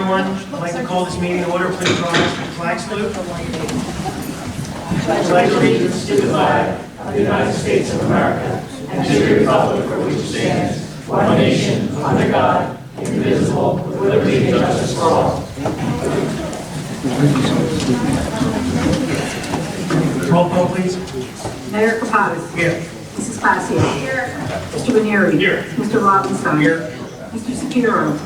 everyone. I'd like to call this meeting to order. Please rise for the flag salute. I pledge allegiance to the flag of the United States of America and to the republic for which it stands, one nation, under God, indivisible, with liberty and justice for all. Roll call, please. Mayor Kapadas. Here. Mrs. Passio. Here. Mr. Ranieri. Here. Mr. Robinstein. Here. Mr. Shapiro.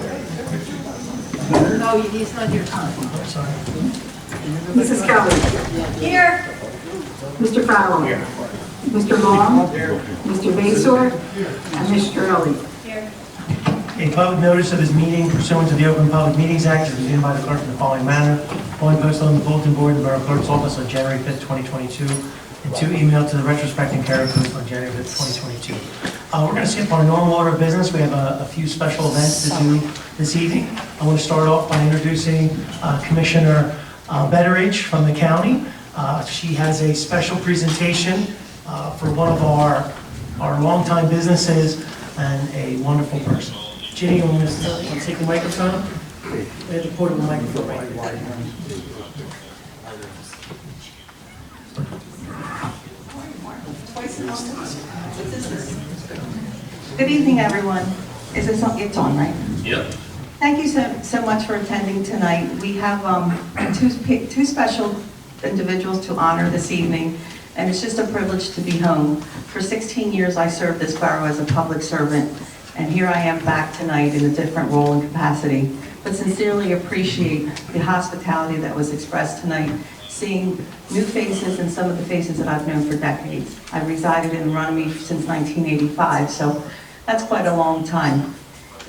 No, he's not here. Sorry. Mrs. Kelly. Here. Mr. Fowler. Here. Mr. Long. Here. Mr. Basor. And Mr. Early. Here. A public notice of this meeting pursuant to the Open Public Meetings Act is reviewed by the clerk in the following manner. One posted on the bulletin board in the Borough Clerk's office on January 5th, 2022, and two emailed to the retrospecting carrier post on January 5th, 2022. We're going to skip our normal order of business. We have a few special events to do this evening. I want to start off by introducing Commissioner Betteridge from the county. She has a special presentation for one of our longtime businesses and a wonderful person. Ginny, you want to take the microphone? We have the portable microphone right wide. Good evening, everyone. It's on, right? Yep. Thank you so much for attending tonight. We have two special individuals to honor this evening, and it's just a privilege to be home. For 16 years, I served this borough as a public servant, and here I am back tonight in a different role and capacity, but sincerely appreciate the hospitality that was expressed tonight, seeing new faces and some of the faces that I've known for decades. I resided in Runnemede since 1985, so that's quite a long time.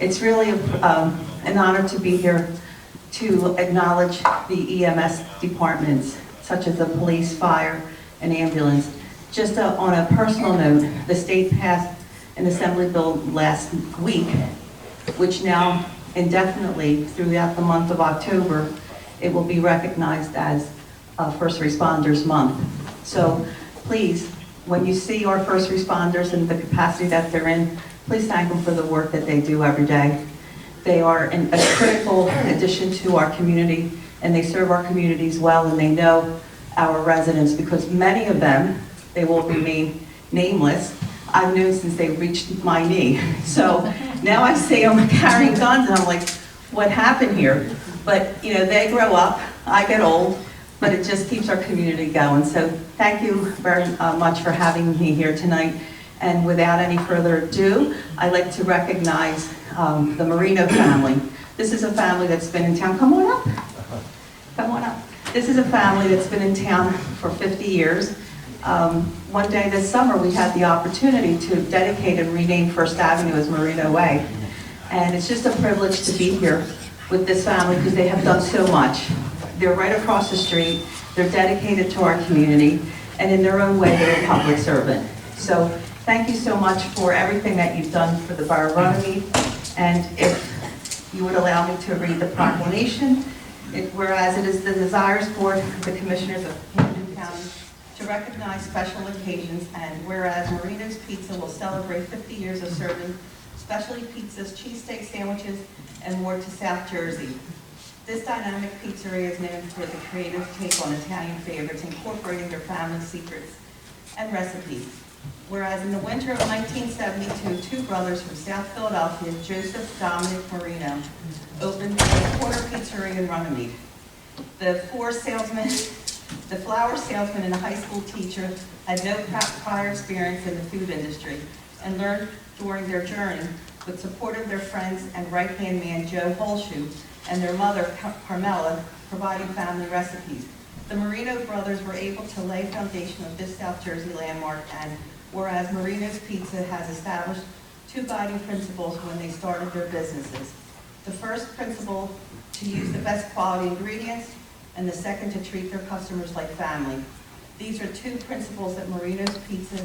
It's really an honor to be here to acknowledge the EMS departments, such as the police, fire, and ambulance. Just on a personal note, the state passed an assembly bill last week, which now indefinitely throughout the month of October, it will be recognized as First Responders Month. So please, when you see our first responders and the capacity that they're in, please thank them for the work that they do every day. They are a critical addition to our community, and they serve our communities well, and they know our residents, because many of them, they will remain nameless, I've known since they reached my knee. So now I see them carrying guns, and I'm like, what happened here? But you know, they grow up, I get old, but it just keeps our community going. So thank you very much for having me here tonight. And without any further ado, I'd like to recognize the Marino family. This is a family that's been in town. Come on up. Come on up. This is a family that's been in town for 50 years. One day this summer, we had the opportunity to dedicate and rename First Avenue as Marino Way. And it's just a privilege to be here with this family because they have done so much. They're right across the street. They're dedicated to our community. And in their own way, they're a public servant. So thank you so much for everything that you've done for the Borough of Runnemede. And if you would allow me to read the proclamation, whereas it is the desires for the Commissioners of Camden County to recognize special occasions, and whereas Marino's Pizza will celebrate 50 years of serving specialty pizzas, cheesesteak sandwiches, and more to South Jersey. This dynamic pizzeria is known for the creative take on Italian favorites, incorporating their family secrets and recipes. Whereas in the winter of 1972, two brothers from South Philadelphia, Joseph Dominic Marino, opened a corner pizzeria in Runnemede. The flour salesman and a high school teacher had no prior experience in the food industry and learned during their journey with support of their friends and right-hand man Joe Holshoe and their mother Carmela providing family recipes. The Marino brothers were able to lay foundation of this South Jersey landmark, and whereas Marino's Pizza has established two guiding principles when they started their businesses. The first principle, to use the best quality ingredients, and the second, to treat their customers like family. These are two principles that Marino's Pizza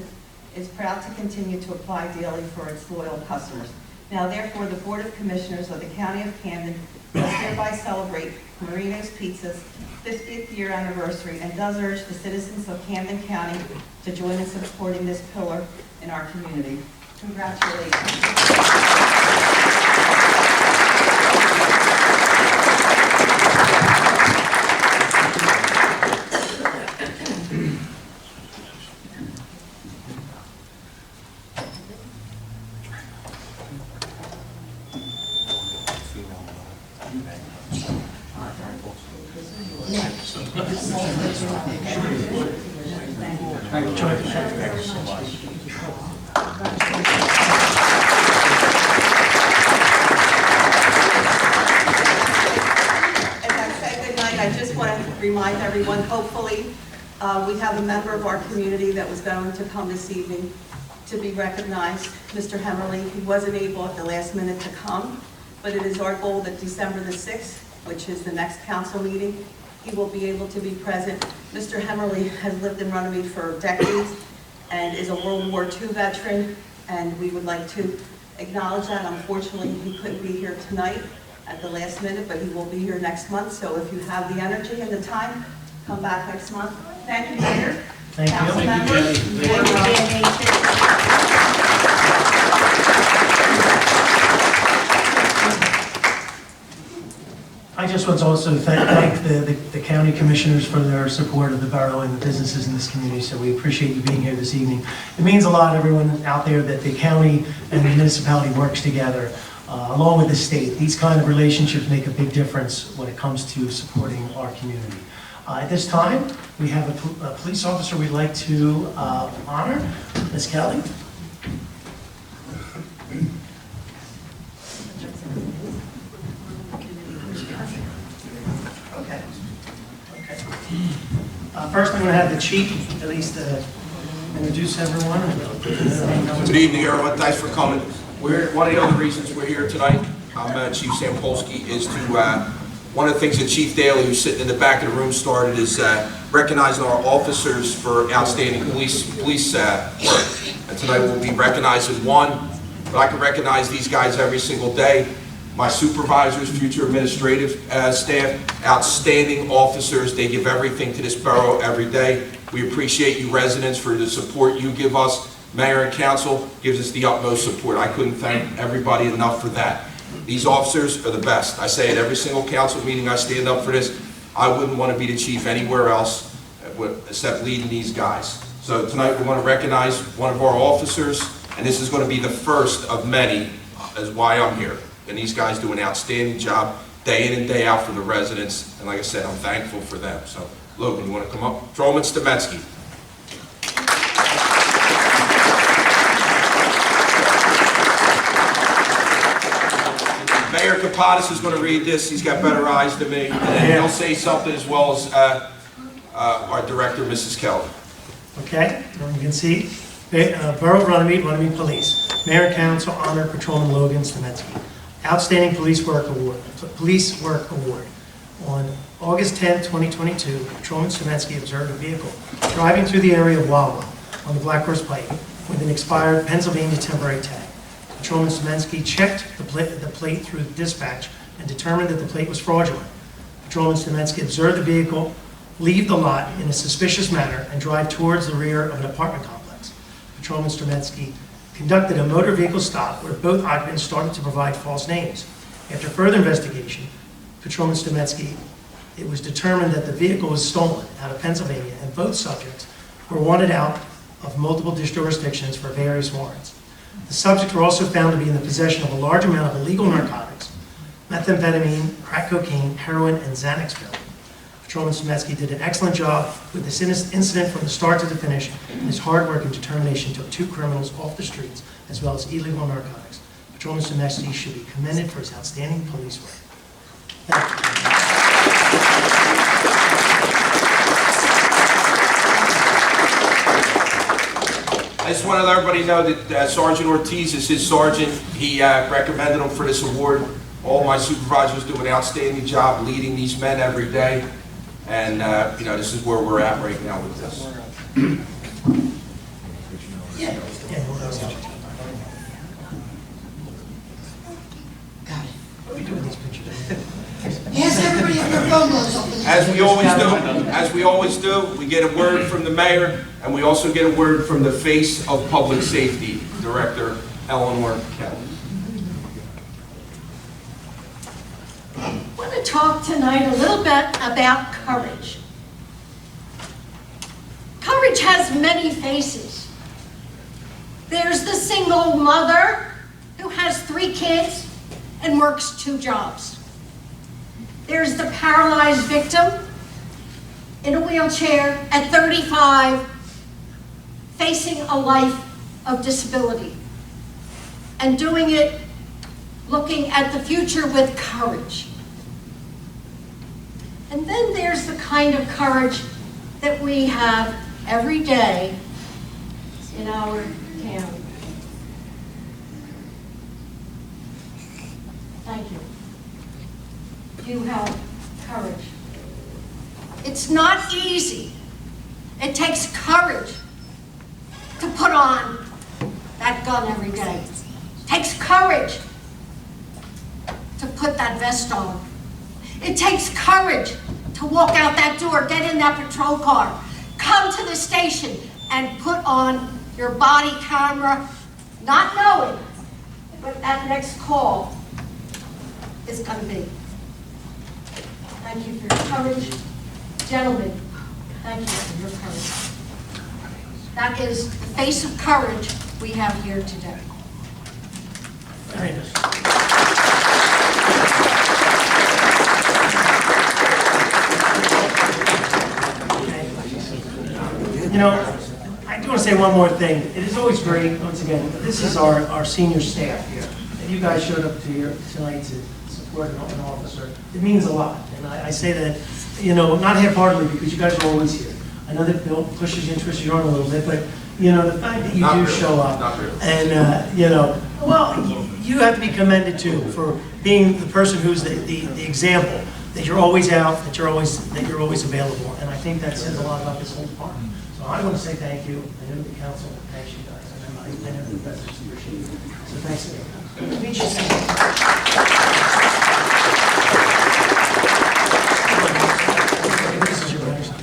is proud to continue to apply daily for its loyal customers. Now therefore, the Board of Commissioners of the County of Camden does hereby celebrate Marino's Pizza's 50th year anniversary and does urge the citizens of Camden County to join in supporting this pillar in our community. Congratulations. I just want to remind everyone, hopefully, we have a member of our community that was going to come this evening to be recognized, Mr. Hemmerly. He wasn't able at the last minute to come, but it is our goal that December the 6th, which is the next council meeting, he will be able to be present. Mr. Hemmerly has lived in Runnemede for decades and is a World War II veteran, and we would like to acknowledge that. Unfortunately, he couldn't be here tonight at the last minute, but he will be here next month. So if you have the energy and the time, come back next month. Thank you, Mayor. Thank you. Council Thank you, members. Jenny. I just want to also thank the county commissioners for their support of the borough and the businesses in this community, so we appreciate you being here this evening. It means a lot, everyone out there, that the county and the municipality works together, along with the state. These kind of relationships make a big difference when it comes to supporting our community. At this time, we have a police officer we'd like to honor, Ms. Kelly. First, I'm going to have the chief at least introduce everyone. Good evening, everyone. Thanks for coming. One of the other reasons we're here tonight, I'm Chief Sampolsky, is to, one of the things that Chief Daly, who's sitting in the back of the room, started is recognizing our officers for outstanding police work. And tonight we'll be recognizing one, but I can recognize these guys every single day. My supervisors, future administrative staff, outstanding officers. They give everything to this borough every day. We appreciate you residents for the support you give us. Mayor and council gives us the utmost support. I couldn't thank everybody enough for that. These officers are the best. I say at every single council meeting I stand up for this. I wouldn't want to be the chief anywhere else except leading these guys. So tonight we want to recognize one of our officers, and this is going to be the first of many, is why I'm here. And these guys do an outstanding job day in and day out for the residents. And like I said, I'm thankful for them. So, Logan, you want to come up? Patrolman Stemetsky. Mayor Kapadas is going to read this. He's got better eyes than me. And he'll say something as well as our director, Mrs. Kelly. Okay, you can see. Borough of Runnemede Police. Mayor and Council honor Patrolman Logan Stemetsky. Outstanding Police Work Award. On August 10, 2022, Patrolman Stemetsky observed a vehicle driving through the area of Wawa on the Black Horse Pike with an expired Pennsylvania temporary tag. Patrolman Stemetsky checked the plate through the dispatch and determined that the plate was fraudulent. Patrolman Stemetsky observed the vehicle leave the lot in a suspicious manner and drive towards the rear of an apartment complex. Patrolman Stemetsky conducted a motor vehicle stop where both occupants started to provide false names. After further investigation, Patrolman Stemetsky, it was determined that the vehicle was stolen out of Pennsylvania and both subjects were wanted out of multiple jurisdictions for various warrants. The subjects were also found to be in the possession of a large amount of illegal narcotics, methamphetamine, crack cocaine, heroin, and Xanax pills. Patrolman Stemetsky did an excellent job with this incident from the start to the finish, and his hard work and determination took 2 criminals off the streets, as well as illegal narcotics. Patrolman Stemetsky should be commended for his outstanding police work. Thank you. I just want to let everybody know that Sergeant Ortiz is his sergeant. He recommended him for this award. All my supervisors do an outstanding job leading these men every day. And, you know, this is where we're at right now with this. Yes, everybody have their phone lines open. As we always do, we get a word from the mayor, and we also get a word from the face of public safety, Director Eleanor Kelly. I want to talk tonight a little bit about courage. Courage has many faces. There's the single mother who has 3 kids and works 2 jobs. There's the paralyzed victim in a wheelchair at 35, facing a life of disability, and doing it looking at the future with courage. And then there's the kind of courage that we have every day in our town. Thank you. You have courage. It's not easy. It takes courage to put on that gun every day. It takes courage to put that vest on. It takes courage to walk out that door, get in that patrol car, come to the station and put on your body camera, not knowing what that next call is going to be. Thank you for your courage. Gentlemen, thank you for your courage. That is the face of courage we have here today. Very nice. You know, I do want to say one more thing. It is always great, once again, this is our senior staff here. And you guys showed up to here tonight to support an officer. It means a lot. And I say that, you know, not half-heartedly because you guys are always here. I know that Bill pushes you and twists you on a little bit, but, you know, the fact that you Not do really. show up. Not really. And, you know, well, you have to be commended too for being the person who's the example, that you're always out, that you're always available. And I think that says a lot about this whole department. So I want to say thank you. I know the council thanks you guys. And I know the residents appreciate it. So thanks again. Meet you soon. This is your letter.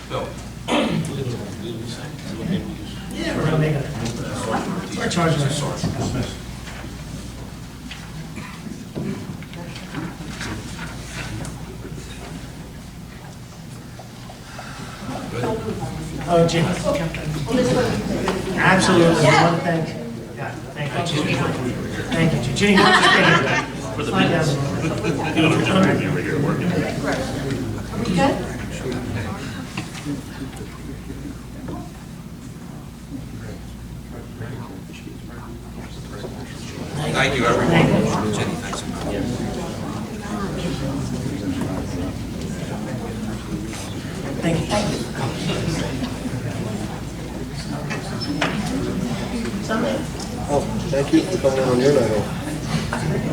Bill. Yeah, we're gonna make it. Our charges are short. Oh, Jim. Absolutely. I want to thank you. Yeah, thank you. Thank you. Ginny, you want to stay here? Slide down. Are we good? Thank you, everyone. Jenny, thanks so much. Thank you. Oh, thank you for coming on your night.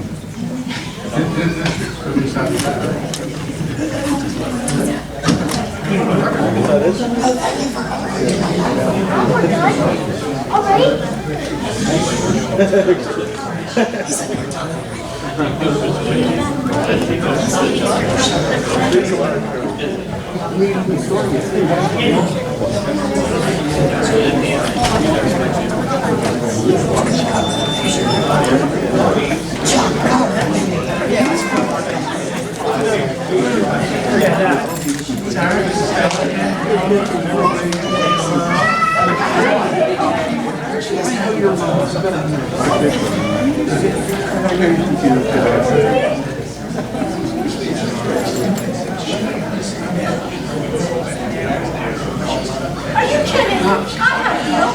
Are you kidding?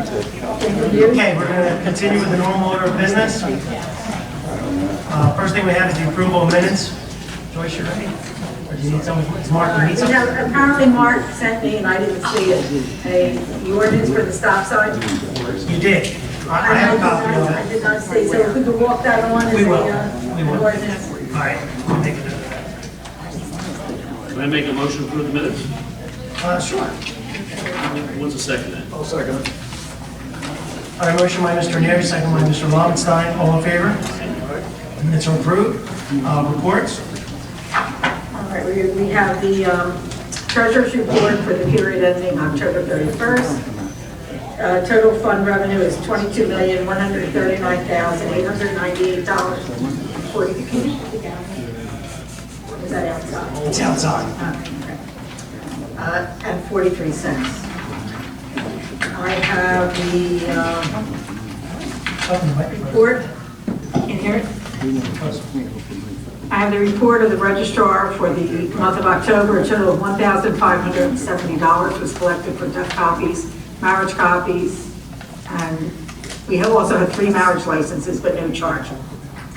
Okay, we're going to continue with the normal order of business. First thing we have is the approval of minutes. Joyce, you ready? Or do you need someone? It's Mark, you need You someone? know, apparently Mark sent me, and I didn't see it, the ordinance for the stop sign. You did. I have a copy of I it. did not see, so if we could walk that on as We will. an We will. ordinance. All right, we'll make a note of Can I make a motion to approve the minutes? that. Sure. What's the second then? I'll second it. All right, motion by Mr. Neary, second by Mr. Lobenstein. All in favor? Minutes are approved. Reports? All right, we have the treasurer's report for the period ending October 31st. Total fund revenue is $22,139,898.40. Can you put it down? Or is that outside? It's outside. Okay. and 43 cents. I have the report. Can you hear it? I have the report of the registrar for the month of October. A total of $1,570 was collected for death copies, marriage copies, and we have also had 3 marriage licenses, but no charge.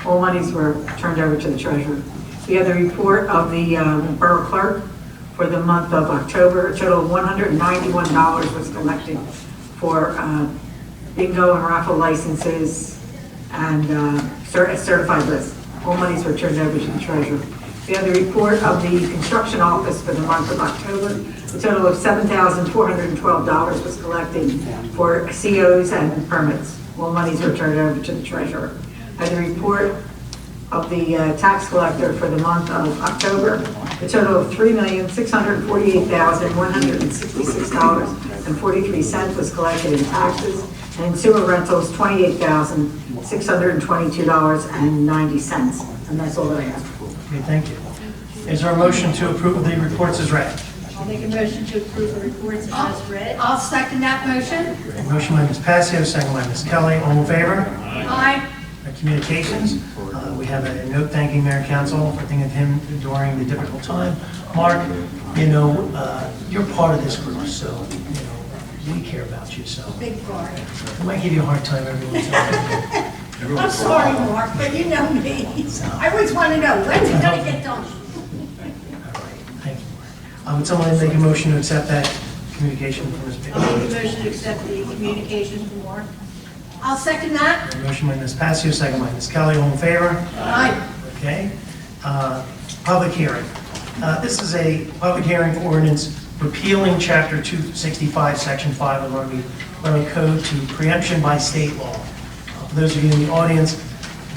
All monies were turned over to the treasurer. We have the report of the borough clerk for the month of October. A total of $191 was collected for bingo and raffle licenses and certified lists. All monies were turned over to the treasurer. We have the report of the construction office for the month of October. A total of $7,412 was collected for COs and permits. All monies were turned over to the treasurer. I have the report of the tax collector for the month of October. A total of $3,648,166.43 was collected in taxes, and in sewer rentals, $28,622.90. And that's all that I have. Okay, thank you. Is there a motion to approve the reports as read? I'll make a motion to approve the reports as read. I'll second that motion. Motion by Ms. Passio, second by Ms. Kelly. All in favor? Aye. Communications, we have a note thanking Mayor and Council for thinking of him during the difficult time. Mark, you know, you're part of this group, so, you know, we care about you, so. Big part. We might give you a hard time every once in a while. I'm sorry, Mark, but you know me. I always want to know, when's it going to get done? All right, thank you. Would someone make a motion to accept that communication from Ms. I'll make a Passio? motion to accept the communications from Mark. I'll second that. Motion by Ms. Passio, second by Ms. Kelly. All in favor? Aye. Okay. Public hearing. This is a public hearing for ordinance repealing Chapter 265, Section 5 of the Runnemede Code to preemption by state law. For those of you in the audience,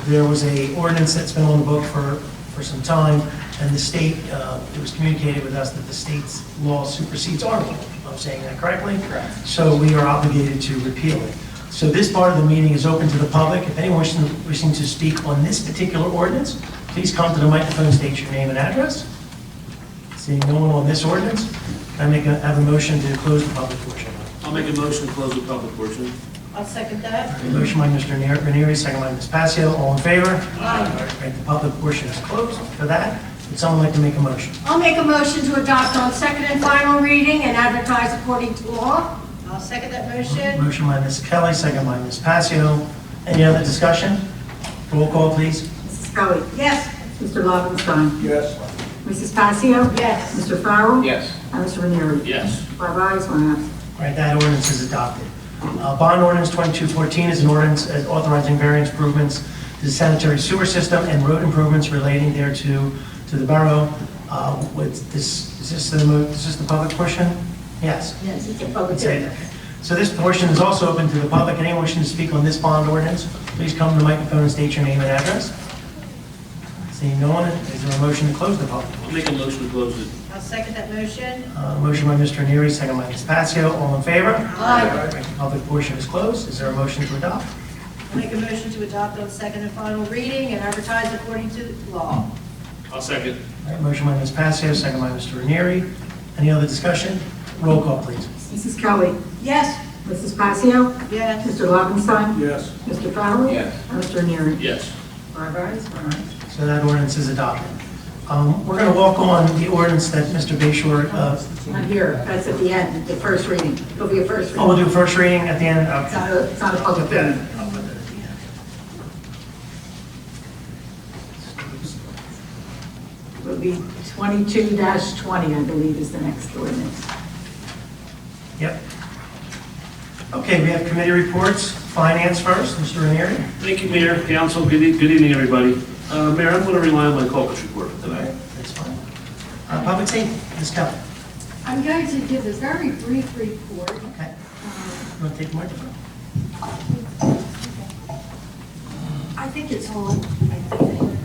there was a ordinance that's been on the book for some time, and the state, it was communicated with us that the state's law supersedes our law. If I'm saying that correctly? Correct. So we are obligated to repeal it. So this part of the meeting is open to the public. If anyone wishing to speak on this particular ordinance, please come to the microphone, state your name and address. Seeing no one on this ordinance, can I have a motion to close the public portion? I'll make a motion to close the public portion. I'll second that. A motion by Mr. Ranieri, second by Ms. Passio. All in favor? Aye. The public portion is closed. For that, would someone like to make a motion? I'll make a motion to adopt on second and final reading and advertise according to law. I'll second that motion. Motion by Ms. Kelly, second by Ms. Passio. Any other discussion? Roll call, please. Mrs. Kelly. Yes. Mr. Lobenstein. Yes. Mrs. Passio. Yes. Mr. Farrell. Yes. And Mr. Ranieri. Yes. 5 ayes, 1 absent. All right, that ordinance is adopted. Bond ordinance 2214 is an ordinance authorizing various improvements to the sanitary sewer system and road improvements relating thereto to the borough. Is this the public portion? Yes. Yes, it's a public Say hearing. that. So this portion is also open to the public. Anyone wishing to speak on this bond ordinance, please come to the microphone and state your name and address. Seeing no one, is there a motion to close the public? I'll make a motion to close it. I'll second that motion. Motion by Mr. Ranieri, second by Ms. Passio. All in favor? Aye. The public portion is closed. Is there a motion to adopt? I'll make a motion to adopt on second and final reading and advertise according to law. I'll second. All right, motion by Ms. Passio, second by Mr. Ranieri. Any other discussion? Roll call, please. Mrs. Kelly. Yes. Mrs. Passio. Yes. Mr. Lobenstein. Yes. Mr. Farrell. Yes. And Mr. Ranieri. Yes. 5 ayes, 1 absent. So that ordinance is adopted. We're going to walk on the ordinance that Mr. Bayshore, Not here, that's at the end, the first reading. It'll be a first reading. we'll do first reading at the end. It's not a public hearing. It'll be 22-20, I believe, is the next ordinance. Yep. Okay, we have committee reports. Finance first, Mr. Ranieri. Thank you, Mayor, Council. Good evening, everybody. Mayor, I'm going to rely on my caucus report for tonight. That's fine. Public safety, Ms. Kelly. I'm going to give a very brief report. Okay. You want to take the microphone? I think it's on. I think.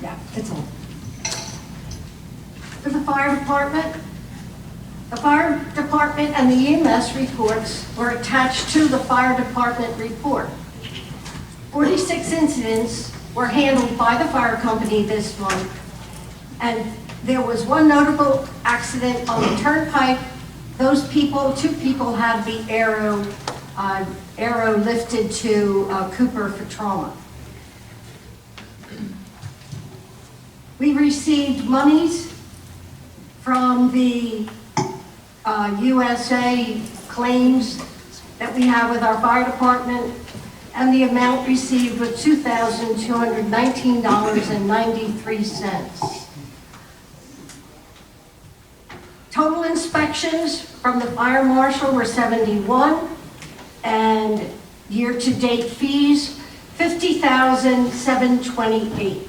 Yeah, it's on. For the fire department and the EMS reports were attached to the fire department report. 46 incidents were handled by the fire company this month, and There was one notable accident on the turnpike. Those people, 2 people had the arrow lifted to Cooper for trauma. We received monies from the USA claims that we have with our fire department, and the amount received was $2,219.93. Total inspections from the fire marshal were 71, and year-to-date fees, $50,728.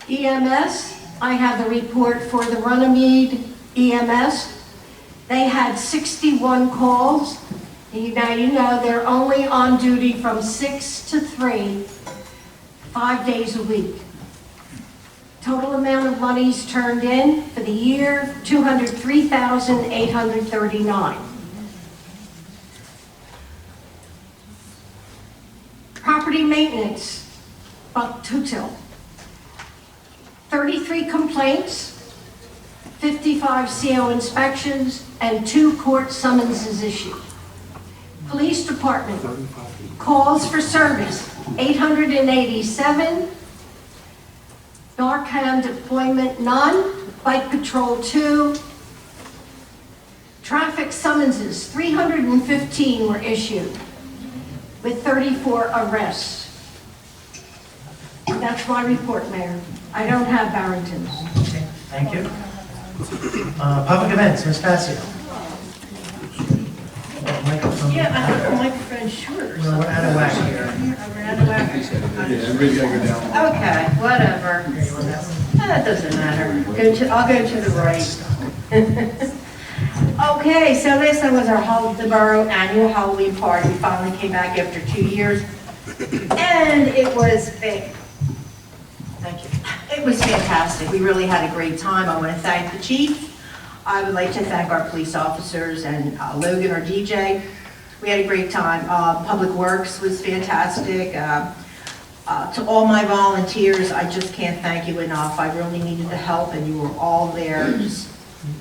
EMS, I have the report for the Runnemede EMS. They had 61 calls. Now you know they're only on duty from 6 to 3, 5 days a week. Total amount of monies turned in for the year, $203,839. Property maintenance, Buck Tutil. 33 complaints, 55 CO inspections, and 2 court summonses issued. Police Department, calls for service, 887. Narcan deployment, none. Bike patrol, 2. Traffic summonses, 315 were issued, with 34 arrests. That's my report, Mayor. I don't have Barrington's. Okay, thank you. Public events, Ms. Patsy. Microphone. Yeah, I think the microphone's shorter. We're out of whack here. We're out of whack. Okay, whatever. That doesn't matter. I'll go to the right. Okay, so last night was the Borough annual Halloween party. We finally came back after 2 years. And it was big. Thank you. It was fantastic. We really had a great time. I want to thank the chief. I would like to thank our police officers and Logan, our DJ. We had a great time. Public Works was fantastic. To all my volunteers, I just can't thank you enough. I really needed the help, and you were all there, just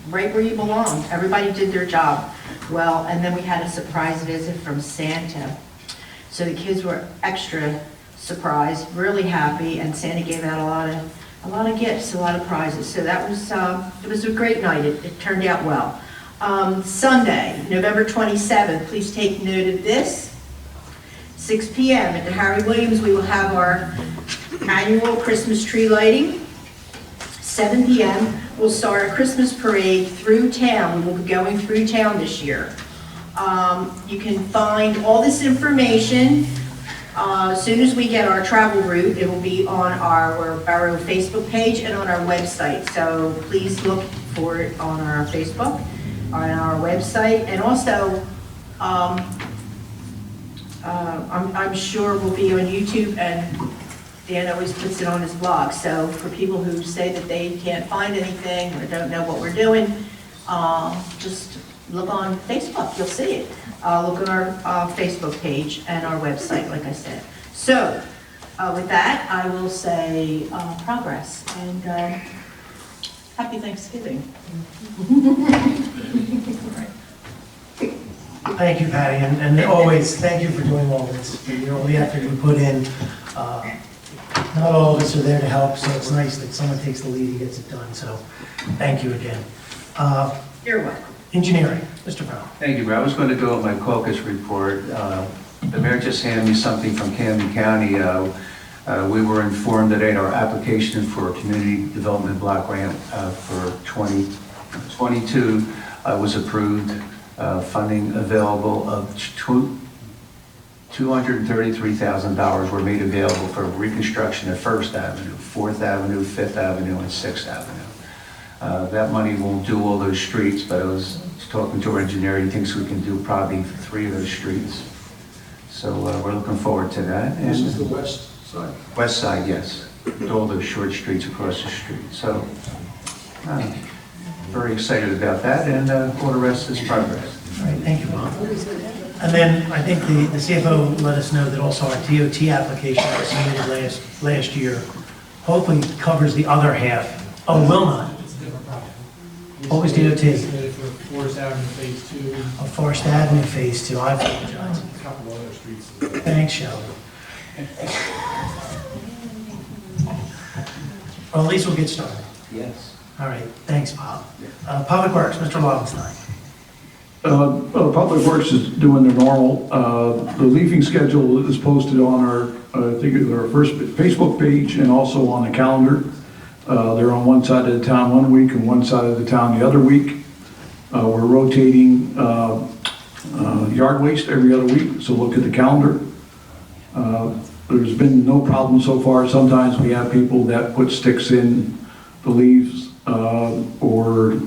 right where you belong. Everybody did their job well, and then we had a surprise visit from Santa. So the kids were extra surprised, really happy, and Santa gave out a lot of gifts, a lot of prizes. So that was it was a great night. It turned out well. Sunday, November 27th, please take note of this. 6 p.m. at the Harry Williams, we will have our annual Christmas tree lighting. 7 p.m. we'll start a Christmas parade through town. We will be going through town this year. You can find all this information as soon as we get our travel route. It will be on our Borough Facebook page and on our website. So please look for it on our Facebook, on our website, and also I'm sure we'll be on YouTube, and Dan always puts it on his blog. So for people who say that they can't find anything or don't know what we're doing, just look on Facebook, you'll see it. Look at our Facebook page and our website, like I said. So with that, I will say progress, and happy Thanksgiving. Thank you, Patty, and always, thank you for doing all this, for all the effort you put in. Not all of us are there to help, so it's nice that someone takes the lead and gets it done, so thank you again. You're welcome. Engineering, Mr. Brown. Thank you, Brad. I was going to go with my caucus report. The mayor just handed me something from Camden County. We were informed today our application for a community development block grant for 2022 was approved. Funding available of $233,000 were made available for reconstruction of 1st Avenue, 4th Avenue, 5th Avenue, and 6th Avenue. That money won't do all those streets, but I was talking to our engineer. He thinks we can do probably 3 of those streets. So we're looking forward to that. This is the west side. West side, yes. All those short streets across the street. So very excited about that, and all the rest is progress. All right, thank you, Bob. And then I think the CFO let us know that also our TOT application that was submitted last year hopefully covers the other half. Oh, will not. It's a different project. What was It's DOT? submitted for Forest Avenue Phase 2, Of Forest Avenue Phase 2, I apologize. a couple other streets. Thanks, Shelley. Well, at least we'll get started. Yes. All right, thanks, Bob. Public Works, Mr. Lobenstein. Public Works is doing their normal. The leafing schedule is posted on our, I think it's our first Facebook page and also on the calendar. They're on one side of the town one week and one side of the town the other week. We're rotating yard waste every other week, so look at the calendar. There's been no problem so far. Sometimes we have people that put sticks in the leaves or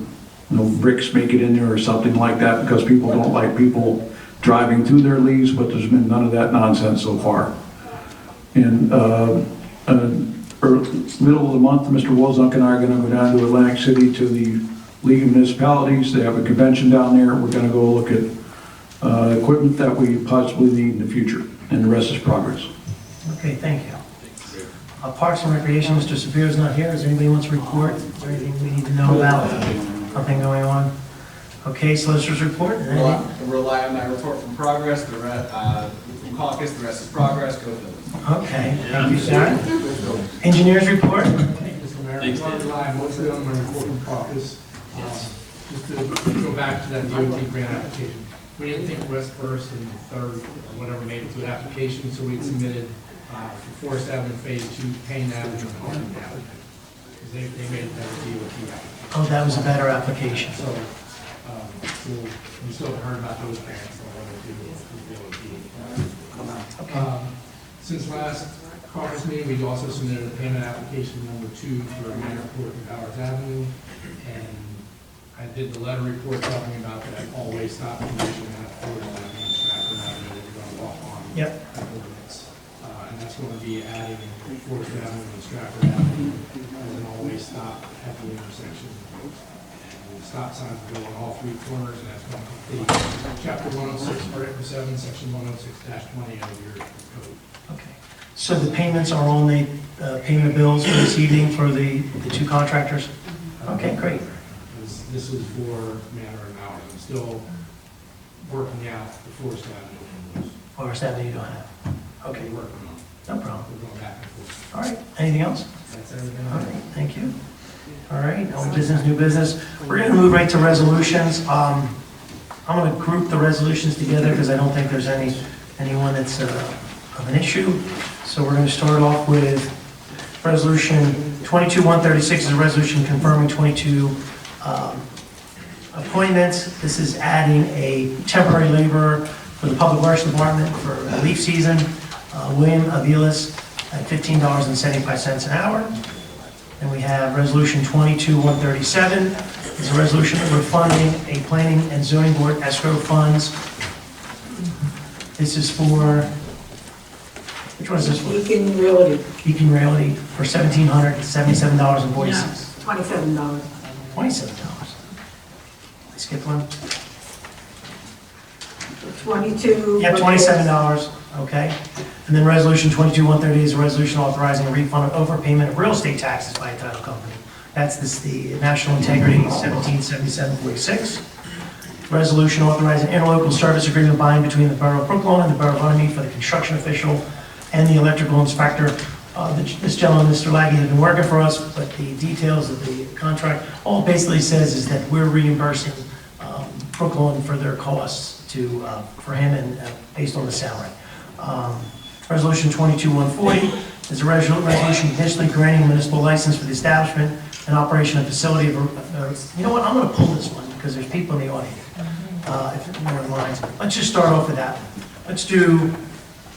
bricks make it in there or something like that because people don't like people driving through their leaves, but there's been none of that nonsense so far. And middle of the month, Mr. Wozniak and I are going to go down to Atlantic City to the League of Municipalities. They have a convention down there. We're going to go look at equipment that we possibly need in the future, and the rest is progress. Okay, thank you. Parks and Recreation, Mr. Sapiro's not here. Is there anybody who wants to report? Is there anything we need to know about? Nothing going on? Okay, Solicitor's report? Rely on my report from progress, from caucus, the rest is progress, go for it. Okay, thank you, sir. Engineers report? Mr. Mayor, I want to rely mostly on my report from caucus. Just to go back to that DOT grant application. We didn't think West First and Third, or whatever, made it to the application, so we submitted for Forest Avenue Phase 2, Payne Avenue, and Harding Avenue. Because they made it to the DOT application. Oh, that was a better application. So we still haven't heard about those grants or whether to do with the DOT. Since last caucus meeting, we also submitted a payment application number 2 for Manor Court and Powers Avenue. And I did the letter report talking about that all-way stop condition at Forest Avenue and Stratford Avenue that we're going to walk on. Yep. That ordinance. And that's going to be adding Forest Avenue and Stratford Avenue as an all-way stop at the intersection. And the stop signs will go on all 3 corners, and that's going to complete Chapter 106, Article 7, Section 106-20 of your code. Okay. So the payments are on the payment bills for this evening for the 2 contractors? Okay, great. This is for Manor and Mallard. I'm still working out the Forest Avenue. Forest Avenue you don't have? Okay, We're working on it. no problem. We're going back and forth. All right, anything else? That's everything. All right, thank you. All right, old business, new business. We're going to move right to resolutions. I'm going to group the resolutions together because I don't think there's anyone that's of an issue. So we're going to start off with Resolution 22-136 is a resolution confirming 22 appointments. This is adding a temporary laborer for the Public Works Department for leaf season, William Avilas at $15.75 an hour. And we have Resolution 22-137 is a resolution refunding a planning and zoning board escrow funds. This is for, which one is this for? Beacon Realty. Beacon Realty for $1,777.46. $27. $27. I skipped one? 22. Yeah, $27, okay. And then Resolution 22-130 is a resolution authorizing a refund of overpayment of real estate taxes by a title company. That's the National Integrity 177746. Resolution authorizing interlocal service agreement by and between the Borough of Brooklyn and the Borough of Runnemede for the construction official and the electrical inspector. This gentleman, Mr. Laggy, has been working for us, but the details of the contract, all it basically says is that we're reimbursing Brooklyn for their costs for him and based on the salary. Resolution 22-140 is a resolution conditionally granting a municipal license for the establishment and operation of facility. You know what, I'm going to pull this one because there's people in the audience. If you don't mind. Let's just start off with that one. Let's do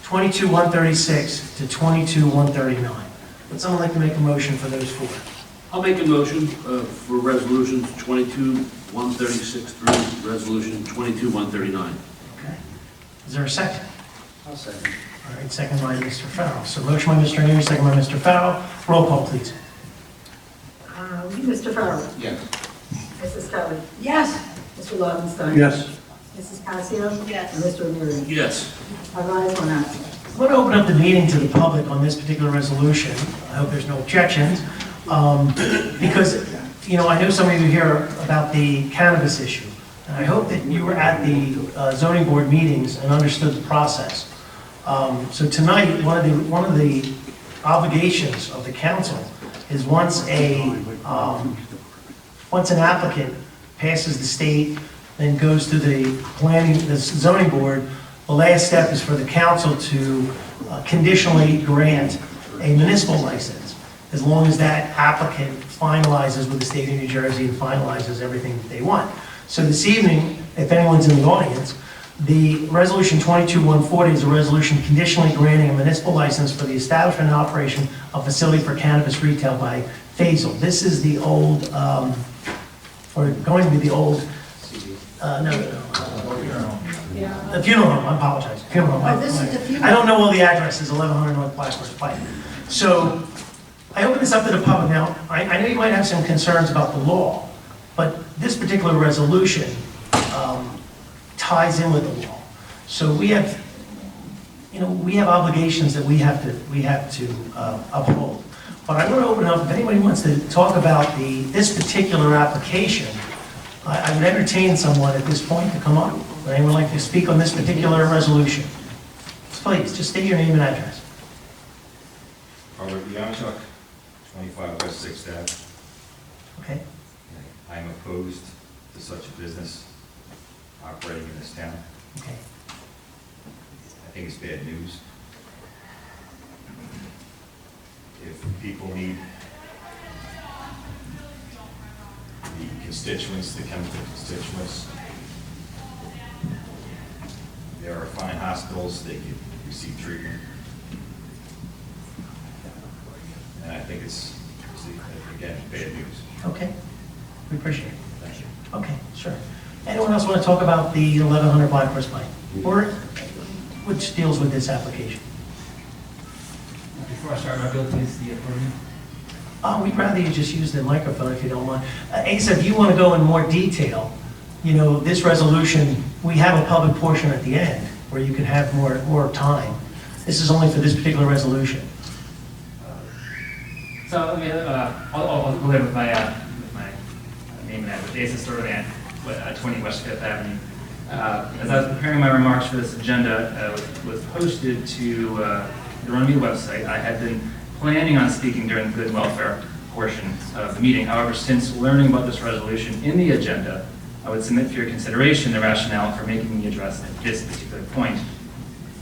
22-136 to 22-139. Would someone like to make a motion for those 4? I'll make a motion for resolutions 22-136 through resolution 22-139. Okay. Is there a second? I'll second. All right, second by Mr. Farrell. So motion by Mr. Neary, second by Mr. Farrell. Roll call, please. Mr. Farrell. Yes. Mrs. Kelly. Yes. Mr. Lobenstein. Yes. Mrs. Casio. Yes. And Mr. Neary. Yes. Five ayes, 1 absent. going to open up the meeting to the public on this particular resolution. I hope there's no objections. Because, you know, I know some of you here about the cannabis issue. And I hope that you were at the zoning board meetings and understood the process. So tonight, one of the obligations of the council is once an applicant passes the state, then goes to the zoning board, the last step is for the council to conditionally grant a municipal license, as long as that applicant finalizes with the state of New Jersey and finalizes everything that they want. So this evening, if anyone's in the audience, the resolution 22-140 is a resolution conditionally granting a municipal license for the establishment and operation of facility for cannabis retail by Faisal. This is the old, or going to be the old, the funeral home, I apologize, funeral home. Oh, this is the funeral. I don't know all the addresses, 1100 North Blackbird Pike. So I open this up to the public. Now, I know you might have some concerns about the law, but this particular resolution ties in with the law. So we have, you know, we have obligations that we have to uphold. But I'm going to open it up, if anybody wants to talk about this particular application, I would entertain someone at this point to come up. Would anyone like to speak on this particular resolution? Please, just state your name and address. Robert Bianchuk, 25 West 6th Ave. Okay. I am opposed to such a business operating in this town. Okay. I think it's bad news. If people need the constituents, the chemical constituents, there are fine hospitals, they can receive treatment. And I think it's again, bad news. Okay. We appreciate it. Thank you. Okay, sure. Anyone else want to talk about the 1100 Blackbird Pike? Or which deals with this application? Before I start, my bill, please, the podium. We'd rather you just use the microphone if you don't mind. Asa, if you want to go in more detail, you know, this resolution, we have a public portion at the end where you can have more time. This is only for this particular resolution. So let me, I'll go ahead with my name and address. Asa Storland, 20 West 5th Avenue. As I was preparing my remarks for this agenda, was posted to the Runnemede website. I had been planning on speaking during the good and welfare portion of the meeting. However, since learning about this resolution in the agenda, I would submit for your consideration the rationale for making the address at this particular point.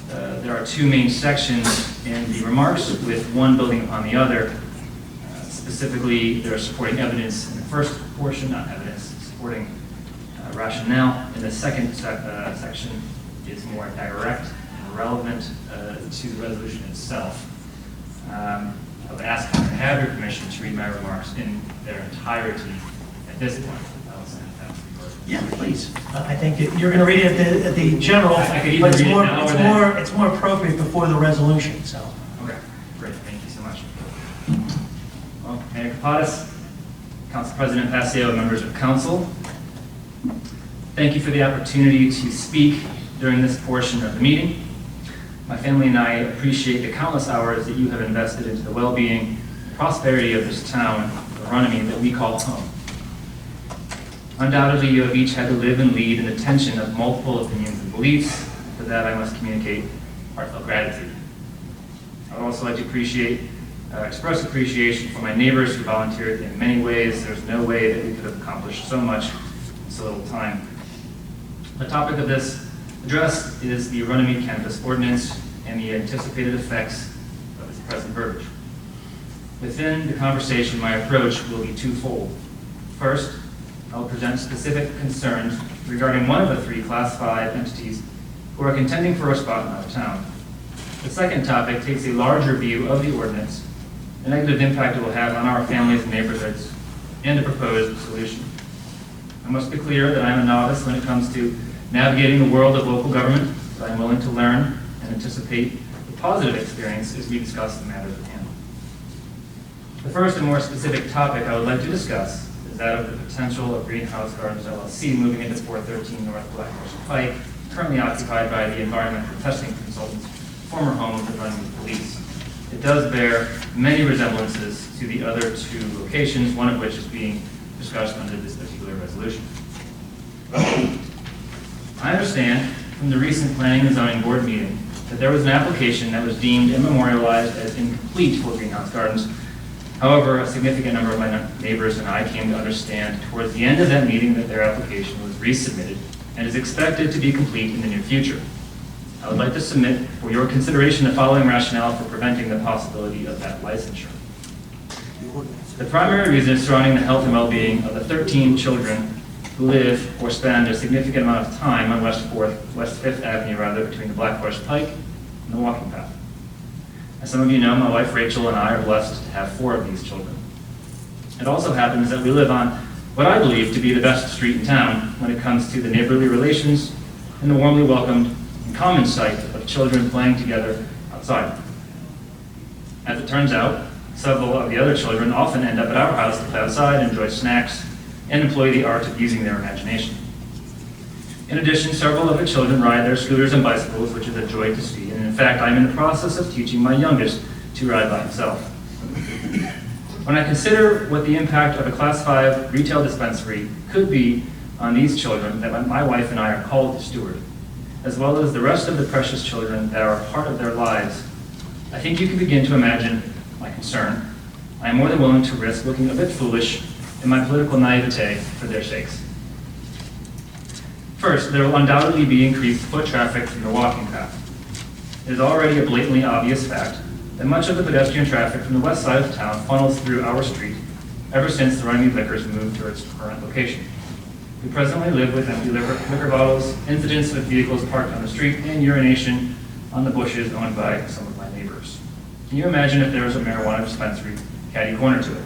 There are two main sections in the remarks, with one building upon the other. Specifically, there are supporting evidence in the first portion, not evidence, supporting rationale. And the second section is more direct and relevant to the resolution itself. I would ask to have your permission to read my remarks in their entirety at this point. Yeah, please. I think you're going to read it at the general, I could either but read it now or it's more appropriate before the resolution, so. Okay, great, thank you so much. Well, Mayor Kapadas, Council President Passio, members of council, thank you for the opportunity to speak during this portion of the meeting. My family and I appreciate the countless hours that you have invested into the well-being and prosperity of this town, Runnemede, that we call home. Undoubtedly, you have each had to live and lead in the tension of multiple opinions and beliefs. For that, I must communicate heartfelt gratitude. I would also like to express appreciation for my neighbors who volunteered in many ways. There's no way that we could have accomplished so much in so little time. The topic of this address is the Runnemede Cannabis Ordinance and the anticipated effects of its present verbiage. Within the conversation, my approach will be twofold. First, I will present specific concerns regarding one of the three Class 5 entities who are contending for a spot in our town. The second topic takes a larger view of the ordinance, the negative impact it will have on our families and neighborhoods, and a proposed solution. I must be clear that I am a novice when it comes to navigating the world of local government, but I am willing to learn and anticipate the positive experience as we discuss the matters at hand. The first and more specific topic I would like to discuss is that of the potential of Greenhouse Gardens LLC moving into 413 North Blackbird Pike, currently occupied by the environmental testing consultants former home of the Runnemede Police. It does bear many resemblances to the other two locations, one of which is being discussed under this particular resolution. I understand from the recent Planning and Zoning Board meeting that there was an application that was deemed and memorialized as incomplete for greenhouse gardens. However, a significant number of my neighbors and I came to understand towards the end of that meeting that their application was resubmitted and is expected to be complete in the near future. I would like to submit for your consideration the following rationale for preventing the possibility of that licensure. The primary reason surrounding the health and well-being of the 13 children who live or spend a significant amount of time on West 5th Avenue, between the Black Horse Pike and the walking path. As some of you know, my wife Rachel and I are blessed to have 4 of these children. It also happens that we live on what I believe to be the best street in town when it comes to the neighborly relations and the warmly welcomed and common sight of children playing together outside. As it turns out, several of the other children often end up at our house to play outside, enjoy snacks, and employ the art of using their imagination. In addition, several of the children ride their scooters and bicycles, which is a joy to see, and in fact, I'm in the process of teaching my youngest to ride by himself. When I consider what the impact of a Class 5 retail dispensary could be on these children that my wife and I are called to steward, as well as the rest of the precious children that are a part of their lives, I think you can begin to imagine my concern. I am more than willing to risk looking a bit foolish in my political naivete for their sakes. First, there will undoubtedly be increased foot traffic from the walking path. It is already a blatantly obvious fact that much of the pedestrian traffic from the west side of town funnels through our street ever since the Runnemede Liquors moved to its current location. We presently live with empty liquor bottles, incidents with vehicles parked on the street, and urination on the bushes owned by some of my neighbors. Can you imagine if there was a marijuana dispensary catty corner to it?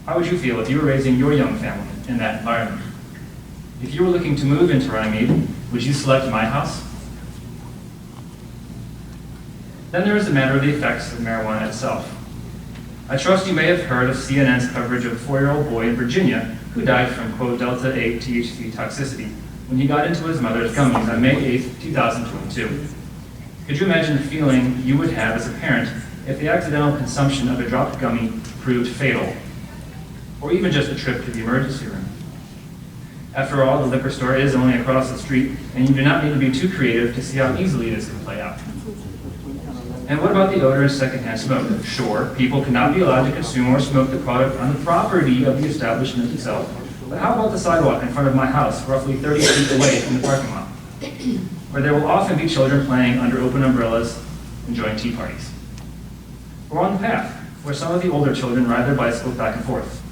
How would you feel if you were raising your young family in that environment? If you were looking to move into Runnemede, would you select my house? Then there is the matter of the effects of marijuana itself. I trust you may have heard of CNN's coverage of a 4-year-old boy in Virginia who died from, quote, Delta 8 THC toxicity when he got into his mother's gummies on May 8, 2022. Could you imagine the feeling you would have as a parent if the accidental consumption of a dropped gummy proved fatal, or even just a trip to the emergency room? After all, the liquor store is only across the street, and you do not need to be too creative to see how easily this can play out. And what about the odor of secondhand smoke? Sure, people cannot be allowed to consume or smoke the product on the property of the establishment itself. But how about the sidewalk in front of my house, roughly 30 feet away from the parking lot, where there will often be children playing under open umbrellas, enjoying tea parties? Or on the path, where some of the older children ride their bicycles back and forth.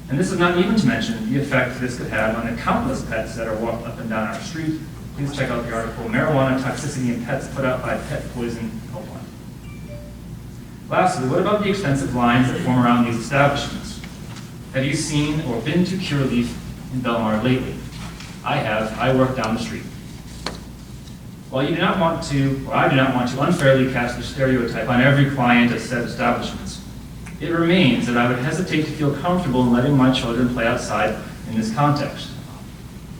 And this is not even to mention the effect this could have on the countless pets that are walked up and down our street. Please check out the article, Marijuana Toxicity in Pets, put out by Pet Poison Helpline. Lastly, what about the extensive lines that form around these establishments? Have you seen or been to Curaleaf in Belmar lately? I have. I work down the street. While you do not want to, or I do not want to unfairly cast a stereotype on every client of said establishments, it remains that I would hesitate to feel comfortable in letting my children play outside in this context.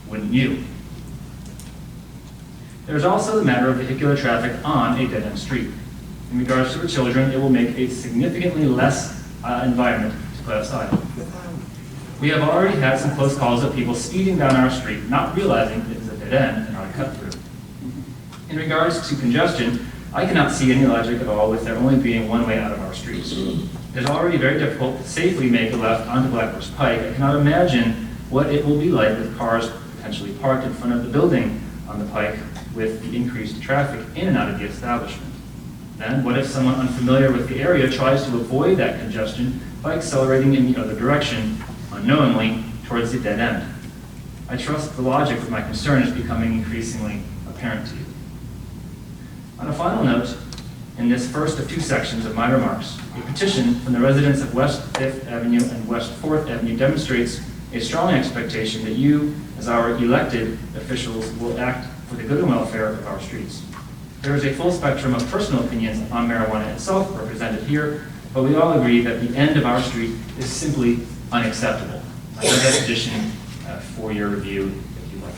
Wouldn't you? There's also the matter of vehicular traffic on a dead-end street. In regards to the children, it will make a significantly less environment to play outside. We have already had some close calls of people speeding down our street, not realizing it is a dead end and not a cut through. In regards to congestion, I cannot see any logic at all with there only being one way out of our streets. It is already very difficult to safely make a left onto Black Horse Pike. I cannot imagine what it will be like with cars potentially parked in front of the building on the pike with the increased traffic in and out of the establishment. Then, what if someone unfamiliar with the area tries to avoid that congestion by accelerating in the other direction, unknowingly, towards the dead end? I trust the logic of my concern is becoming increasingly apparent to you. On a final note, in this first of 2 sections of my remarks, a petition from the residents of West 5th Avenue and West 4th Avenue demonstrates a strong expectation that you, as our elected officials, will act for the good and welfare of our streets. There is a full spectrum of personal opinions on marijuana itself represented here, but we all agree that the end of our street is simply unacceptable. I have that petition for your review if you like.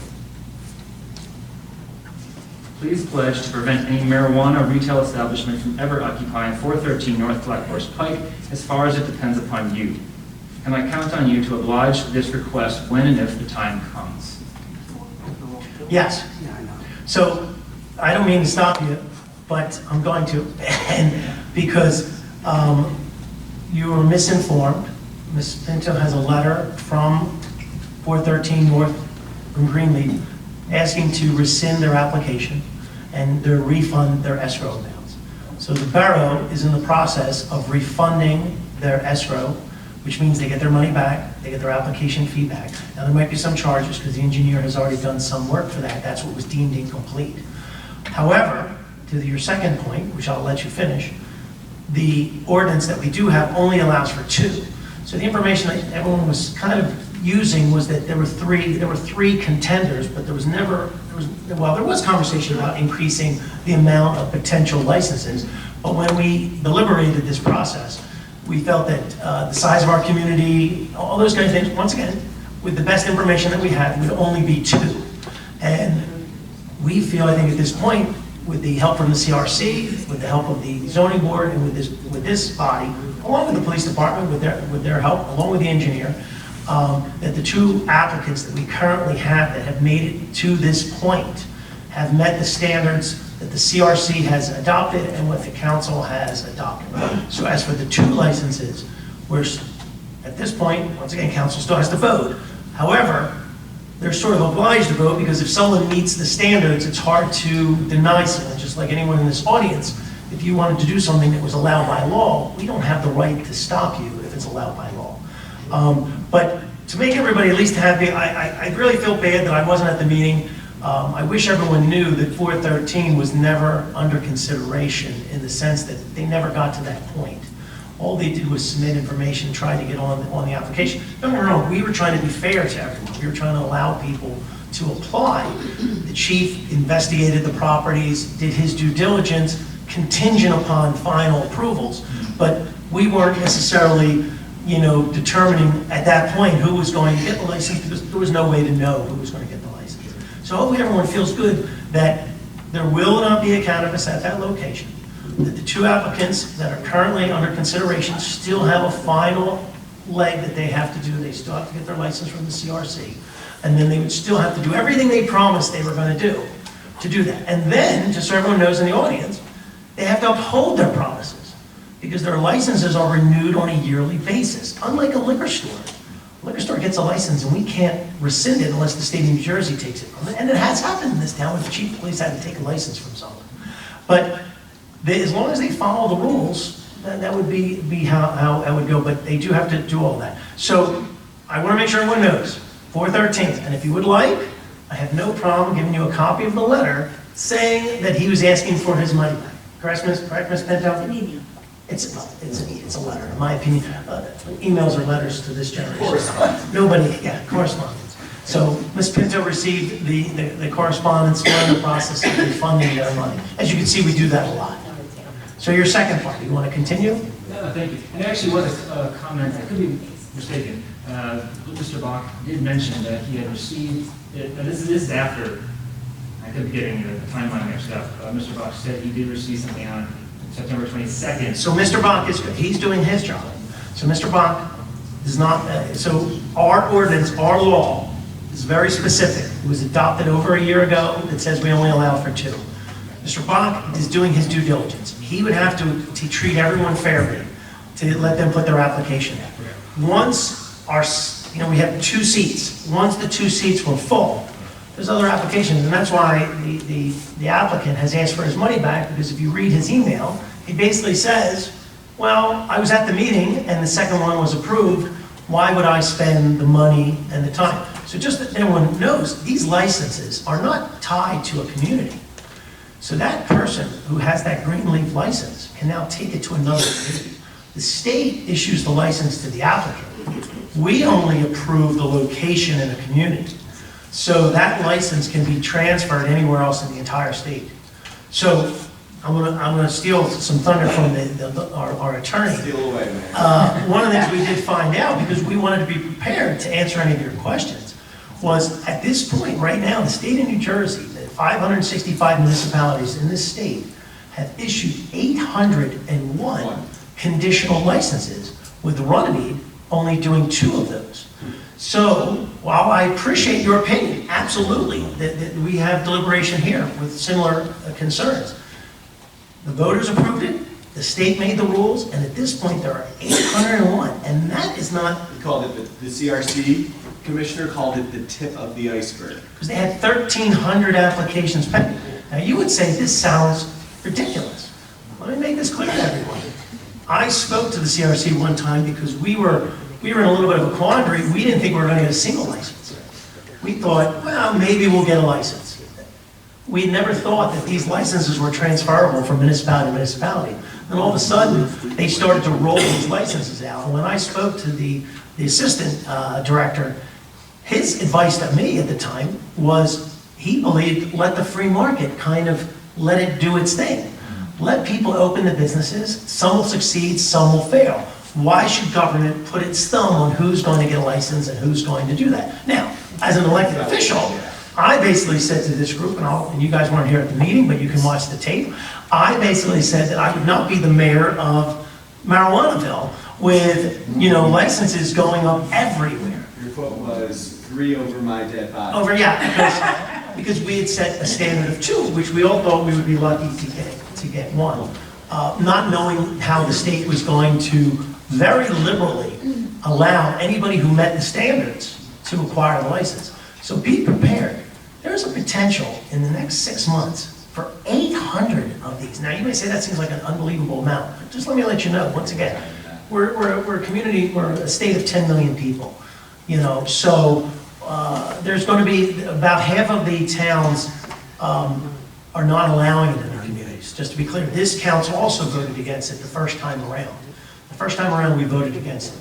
please pledge to prevent any marijuana retail establishment from ever occupying 413 North Black Horse Pike as far as it depends upon you. Can I count on you to oblige this request when and if the time comes? Yes. So, I don't mean to stop you, but I'm going to, and because you were misinformed. Ms. Pinto has a letter from 413 North from Greenleaf asking to rescind their application and to refund their escrow amounts. So the borough is in the process of refunding their escrow, which means they get their money back, they get their application fee back. Now, there might be some charges because the engineer has already done some work for that. That's what was deemed incomplete. However, to your second point, which I'll let you finish, the ordinance that we do have only allows for 2. So the information that everyone was kind of using was that there were three contenders, but there was conversation about increasing the amount of potential licenses. But when we deliberated this process, we felt that the size of our community, all those kinds of things, once again, with the best information that we had, would only be 2. And we feel, I think at this point, with the help from the CRC, with the help of the zoning board, and with this body, along with the police department, with their help, along with the engineer, that the 2 applicants that we currently have that have made it to this point have met the standards that the CRC has adopted and what the council has adopted. So as for the 2 licenses, we're, at this point, once again, council still has to vote. However, they're sort of obliged to vote because if someone meets the standards, it's hard to deny someone, just like anyone in this audience. If you wanted to do something that was allowed by law, we don't have the right to stop you if it's allowed by law. But to make everybody at least happy, I really feel bad that I wasn't at the meeting. I wish everyone knew that 413 was never under consideration in the sense that they never got to that point. All they did was submit information, try to get on the application. Don't get me wrong, we were trying to be fair to everyone. We were trying to allow people to apply. The chief investigated the properties, did his due diligence, contingent upon final approvals. But we weren't necessarily, determining at that point who was going to get the license because there was no way to know who was going to get the license. So hopefully everyone feels good that there will not be a cannabis at that location. That the 2 applicants that are currently under consideration still have a final leg that they have to do. They still have to get their license from the CRC. And then they would still have to do everything they promised they were going to do that. And then, just so everyone knows in the audience, they have to uphold their promises because their licenses are renewed on a yearly basis, unlike a liquor store. A liquor store gets a license and we can't rescind it unless the state of New Jersey takes it from it. And it has happened in this town where the chief of police had to take a license from someone. But as long as they follow the rules, that would be how it would go, but they do have to do all that. So I want to make sure everyone knows, 413, and if you would like, I have no problem giving you a copy of the letter saying that he was asking for his money back. Correct, Ms. Pinto? It's an email. It's a letter, in my opinion. Emails are letters to this generation. Correspondence. Correspondence. So Ms. Pinto received the correspondence. We're in the process of refunding their money. As you can see, we do that a lot. So your second part, you want to continue? No, thank you. And actually was a comment, I could be mistaken. Mr. Bach did mention that he had received, this is after, I could be getting the timeline mixed up. Mr. Bach said he did receive something on September 22nd. So Mr. Bach is good. He's doing his job. So Mr. Bach is not, so our ordinance, our law is very specific. It was adopted over a year ago. It says we only allow for 2. Mr. Bach is doing his due diligence. He would have to treat everyone fairly to let them put their application in. Once we have 2 seats. Once the 2 seats were full, there's other applications, and that's why the applicant has asked for his money back, because if you read his email, he basically says, well, I was at the meeting and the second one was approved. Why would I spend the money and the time? So just that everyone knows, these licenses are not tied to a community. So that person who has that green leaf license can now take it to another community. The state issues the license to the applicant. We only approve the location in a community. So that license can be transferred anywhere else in the entire state. So I'm gonna steal some thunder from our attorney. Steal away, man. One of the things we did find out, because we wanted to be prepared to answer any of your questions, was at this point right now, the state of New Jersey, 565 municipalities in this state have issued 801 conditional licenses, with Runnemede only doing 2 of those. So, while I appreciate your opinion, absolutely, that we have deliberation here with similar concerns, the voters approved it, the state made the rules, and at this point, there are 801, and that is not... We called it, the CRC commissioner called it the tip of the iceberg. Because they had 1,300 applications pending. Now, you would say this sounds ridiculous. Let me make this clear to everyone. I spoke to the CRC one time because we were in a little bit of a quandary. We didn't think we were going to get a single license. We thought, well, maybe we'll get a license. We never thought that these licenses were transferable from municipality to municipality. And all of a sudden, they started to roll these licenses out. And when I spoke to the assistant director, his advice to me at the time was he believed let the free market kind of let it do its thing. Let people open the businesses. Some will succeed, some will fail. Why should government put its thumb on who's going to get a license and who's going to do that? Now, as an elected official, I basically said to this group, and you guys weren't here at the meeting, but you can watch the tape. I basically said that I would not be the mayor of Marijuanaville with, licenses going up everywhere. Your quote was 3 over my dead body. Because we had set a standard of 2, which we all thought we would be lucky to get 1. Not knowing how the state was going to very liberally allow anybody who met the standards to acquire the license. So be prepared. There's a potential in the next 6 months for 800 of these. Now, you may say that seems like an unbelievable amount. But just let me let you know, once again, we're a community, we're a state of 10 million people. So there's going to be about half of the towns are not allowing it in their communities. Just to be clear, this council also voted against it the first time around. The first time around, we voted against it.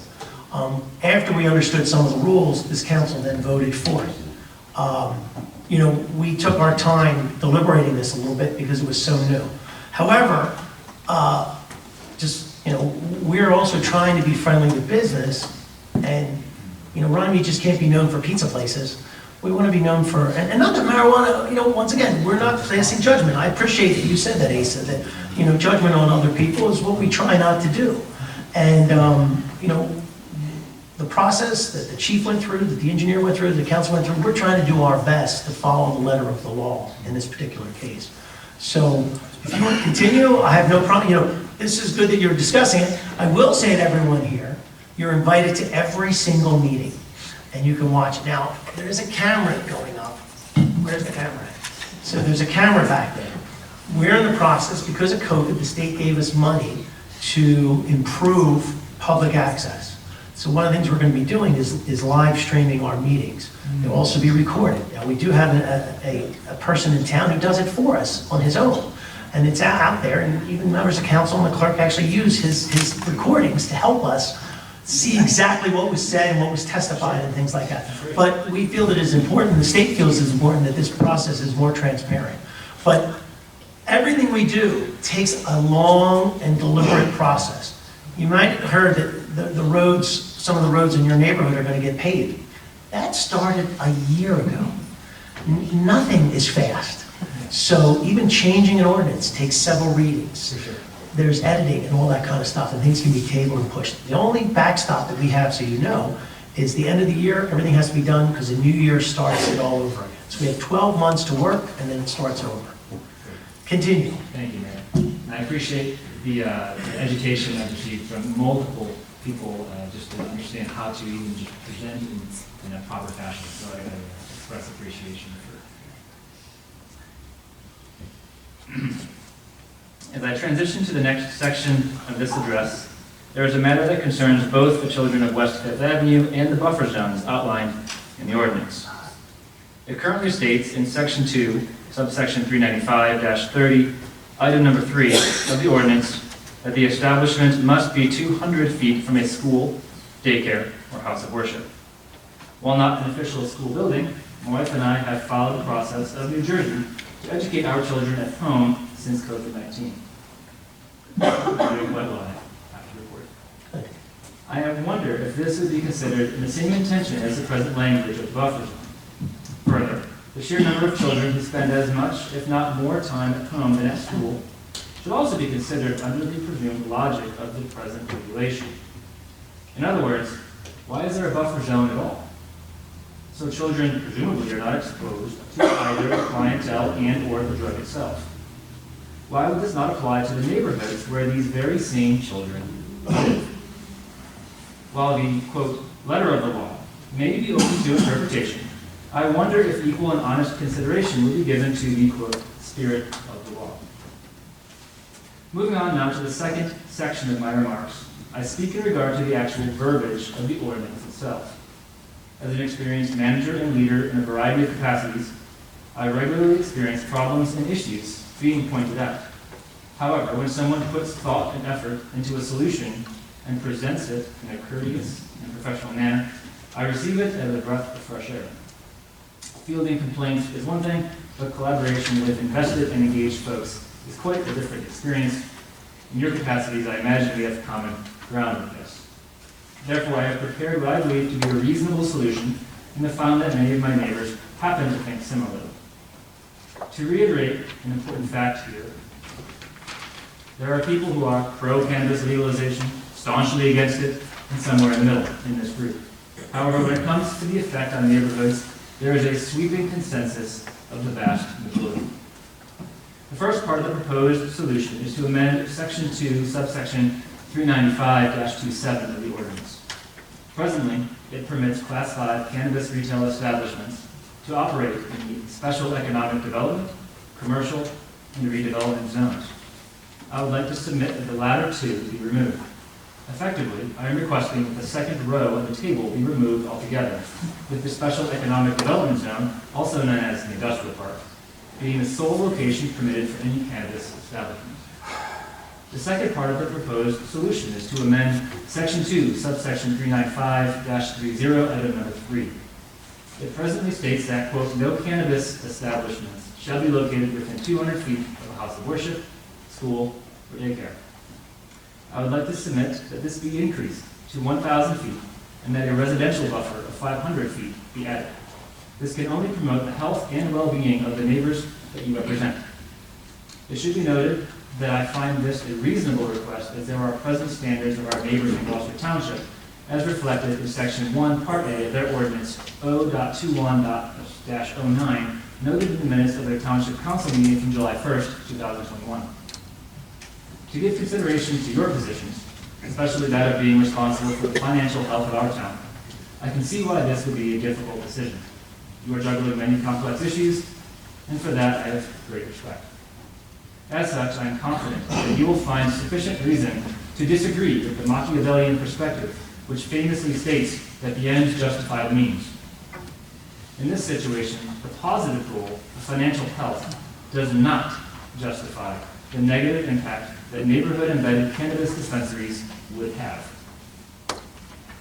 After we understood some of the rules, this council then voted for it. We took our time deliberating this a little bit because it was so new. However, we're also trying to be friendly with business, and Runnemede just can't be known for pizza places. We want to be known for, and not that marijuana, once again, we're not passing judgment. I appreciate that you said that, Asa, that, judgment on other people is what we try not to do. And, the process that the chief went through, that the engineer went through, that the council went through, we're trying to do our best to follow the letter of the law in this particular case. So if you want to continue, I have no problem. This is good that you're discussing it. I will say to everyone here, you're invited to every single meeting, and you can watch it. Now, there's a camera going up. Where's the camera at? So there's a camera back there. We're in the process, because of COVID, the state gave us money to improve public access. So one of the things we're going to be doing is live streaming our meetings. They'll also be recorded. Now, we do have a person in town who does it for us on his own. And it's out there, and even members of council and the clerk actually use his recordings to help us see exactly what was said and what was testified and things like that. But we feel that it is important, the state feels it's important that this process is more transparent. But everything we do takes a long and deliberate process. You might have heard that the roads, some of the roads in your neighborhood are going to get paved. That started a year ago. Nothing is fast. So even changing an ordinance takes several readings. There's editing and all that kind of stuff, and things can be tabled and pushed. The only backstop that we have, so you know, is the end of the year, everything has to be done because the new year starts it all over again. So we have 12 months to work, and then it starts over. Continue. Thank you, Mayor. I appreciate the education I've received from multiple people just to understand how to even just present in a proper fashion. So I express appreciation for. As I transition to the next section of this address, there is a matter that concerns both the children of West Fifth Avenue and the buffer zones outlined in the ordinance. It currently states in Section 2, subsection 395-30, item number 3 of the ordinance, that the establishment must be 200 feet from a school, daycare, or house of worship. While not an official school building, my wife and I have followed the process of New Jersey to educate our children at home since COVID-19. I have wondered if this would be considered in the same intention as the present language of the buffer zone. Further, The sheer number of children who spend as much, if not more time at home than at school should also be considered under the presumed logic of the present regulation. In other words, why is there a buffer zone at all? So children presumably are not exposed to either the clientele and or the drug itself. Why would this not apply to the neighborhoods where these very same children live? While the, quote, letter of the law may be open to interpretation, I wonder if equal and honest consideration would be given to the, quote, spirit of the law. Moving on now to the second section of my remarks, I speak in regard to the actual verbiage of the ordinance itself. As an experienced manager and leader in a variety of capacities, I regularly experience problems and issues being pointed out. However, when someone puts thought and effort into a solution and presents it in a courteous and professional manner, I receive it as a breath of fresh air. Fielding complaints is one thing, but collaboration with invested and engaged folks is quite a different experience. In your capacities, I imagine we have common ground with this. Therefore, I have prepared what I believe to be a reasonable solution and have found that many of my neighbors happen to think similarly. To reiterate an important fact here, there are people who are pro-cannabis legalization, staunchly against it, and somewhere in the middle in this group. However, when it comes to the effect on neighborhoods, there is a sweeping consensus of the vast majority. The first part of the proposed solution is to amend Section 2, subsection 395-27 of the ordinance. Presently, it permits Class 5 cannabis retail establishments to operate in the special economic development, commercial, and redevelopment zones. I would like to submit that the latter two be removed. Effectively, I am requesting that the second row of the table be removed altogether, with the special economic development zone, also known as the industrial park, being the sole location permitted for any cannabis establishment. The second part of the proposed solution is to amend Section 2, subsection 395-30, item number 3. It presently states that, quote, no cannabis establishments shall be located within 200 feet of a house of worship, school, or daycare. I would like to submit that this be increased to 1,000 feet and that a residential buffer of 500 feet be added. This can only promote the health and well-being of the neighbors that you represent. It should be noted that I find this a reasonable request as there are present standards of our neighbors in Gloucester Township as reflected in Section 1, Part A of their ordinance O.21-09, noted in the minutes of their Township Council meeting from July 1st, 2021. To give consideration to your positions, especially that of being responsible for the financial health of our town, I can see why this would be a difficult decision. You are juggling many complex issues, and for that I have great respect. As such, I am confident that you will find sufficient reason to disagree with the Machiavellian perspective, which famously states that the ends justify the means. In this situation, the positive goal of financial health does not justify the negative impact that neighborhood-embedded cannabis dispensaries would have.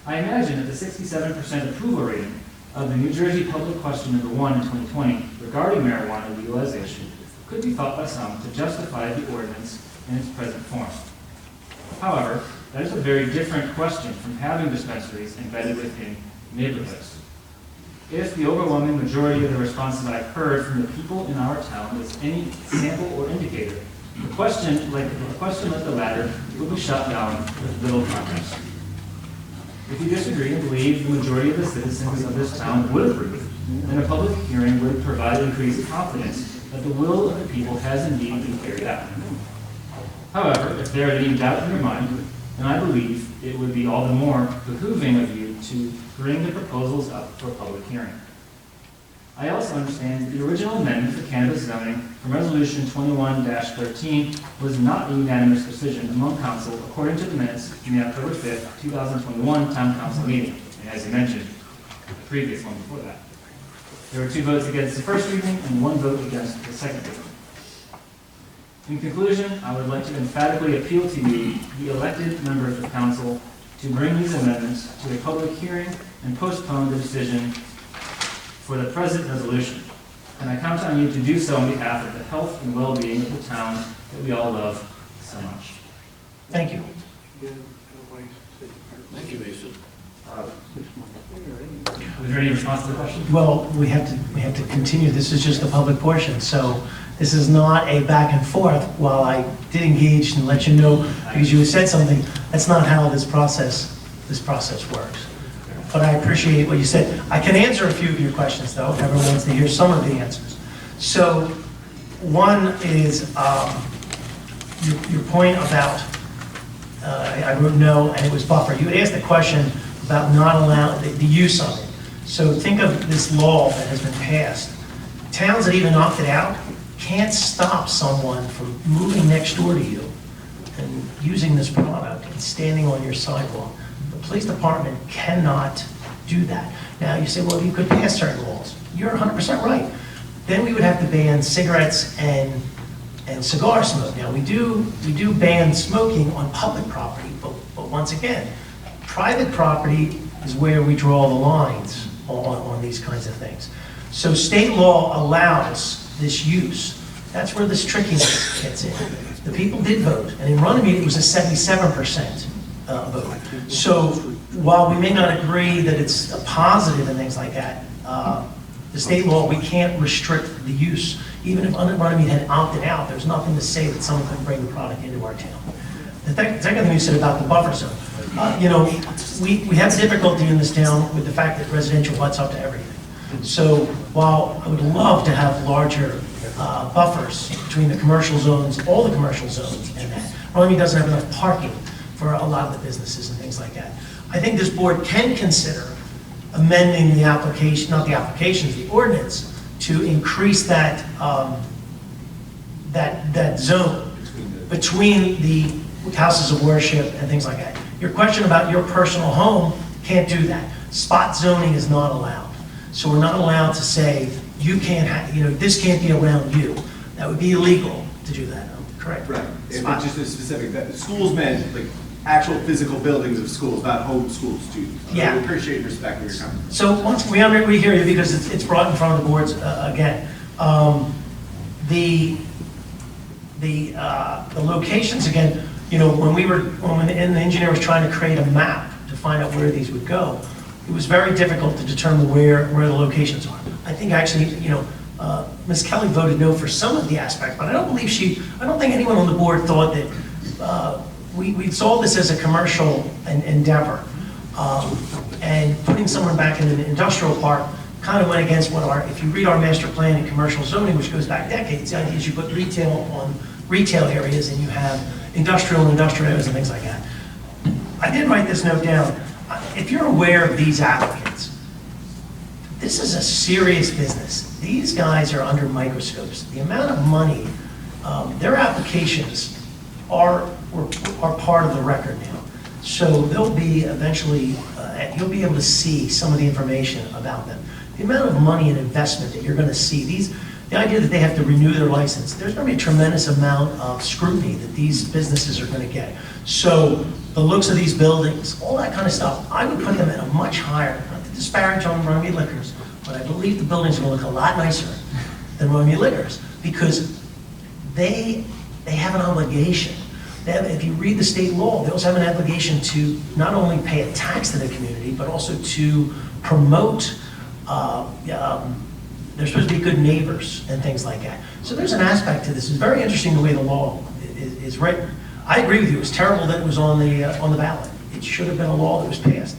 I imagine that the 67% approval rating of the New Jersey Public Question number 1 in 2020 regarding marijuana legalization could be thought by some to justify the ordinance in its present form. However, that is a very different question from having dispensaries embedded within neighborhoods. If the overwhelming majority of the responses I've heard from the people in our town is any sample or indicator, a question like the latter will be shut down with little progress. If you disagree and believe the majority of the citizens of this town would approve, then a public hearing would provide increased confidence that the will of the people has indeed been carried out. However, if there is any doubt in your mind, then I believe it would be all the more behooving of you to bring the proposals up for public hearing. I also understand that the original amendment for cannabis zoning from Resolution 21-13 was not a unanimous decision among council according to the minutes from the October 5th, 2021 Town Council meeting, and as you mentioned, the previous one before that. There were 2 votes against the first reading and 1 vote against the second reading. In conclusion, I would like to emphatically appeal to you, the elected members of council, to bring these amendments to a public hearing and postpone the decision for the present resolution. And I count on you to do so on behalf of the health and well-being of the town that we all love so much. Thank you. Thank you, Mason. Was there any response to the question? Well, we have to continue. This is just the public portion, so this is not a back and forth. While I did engage and let you know, because you had said something, that's not how this process works. But I appreciate what you said. I can answer a few of your questions, though, if everyone wants to hear some of the answers. So, one is your point about, I wrote no, and it was buffer. You had asked a question about not allowing the use of it. So think of this law that has been passed. Towns that even opted out can't stop someone from moving next door to you and using this product and standing on your sidewalk. The police department cannot do that. Now you say, well, you could pass certain laws. You're 100% right. Then we would have to ban cigarettes and cigar smoke. Now we do ban smoking on public property, but once again, private property is where we draw the lines on these kinds of things. So state law allows this use. That's where this trickiness gets in. The people did vote, and in Runnemede it was a 77% vote. So while we may not agree that it's a positive and things like that, the state law, we can't restrict the use. Even if Runnemede had opted out, there's nothing to say that someone can bring the product into our town. The second thing you said about the buffer zone, we have difficulty in this town with the fact that residential butts up to everything. So while I would love to have larger buffers between the commercial zones, all the commercial zones, and that, Runnemede doesn't have enough parking for a lot of the businesses and things like that. I think this board can consider amending the application, not the applications, the ordinance, to increase that that zone between the houses of worship and things like that. Your question about your personal home, can't do that. Spot zoning is not allowed. So we're not allowed to say, you can't have, this can't be around you. That would be illegal to do that, correct? Right. It's Spot. just a specific, that schools meant like actual physical buildings of schools, not home school students. Yeah. I appreciate and respect where you're coming from. So once we hear you because it's brought in front of the boards again. The locations again, when the engineer was trying to create a map to find out where these would go, it was very difficult to determine where the locations are. I think actually, Ms. Kelly voted no for some of the aspects, but I don't think anyone on the board thought that we saw this as a commercial endeavor. And putting someone back in an industrial park kind of went against if you read our master plan and commercial zoning, which goes back decades, the idea is you put retail on retail areas and you have industrial areas and things like that. I did write this note down. If you're aware of these applicants, this is a serious business. These guys are under microscopes. The amount of money, their applications are part of the record now. So they'll be eventually, you'll be able to see some of the information about them. The amount of money and investment that you're going to see, the idea that they have to renew their license, there's going to be a tremendous amount of scrutiny that these businesses are going to get. So the looks of these buildings, all that kind of stuff, I would put them at a much higher, not to disparage on Runnemede Liquors, but I believe the buildings are going to look a lot nicer than Runnemede Liquors because they have an obligation. If you read the state law, they also have an obligation to not only pay a tax to the community, but also to promote, they're supposed to be good neighbors and things like that. So there's an aspect to this. It's very interesting the way the law is written. I agree with you. It was terrible that it was on the ballot. It should have been a law that was passed.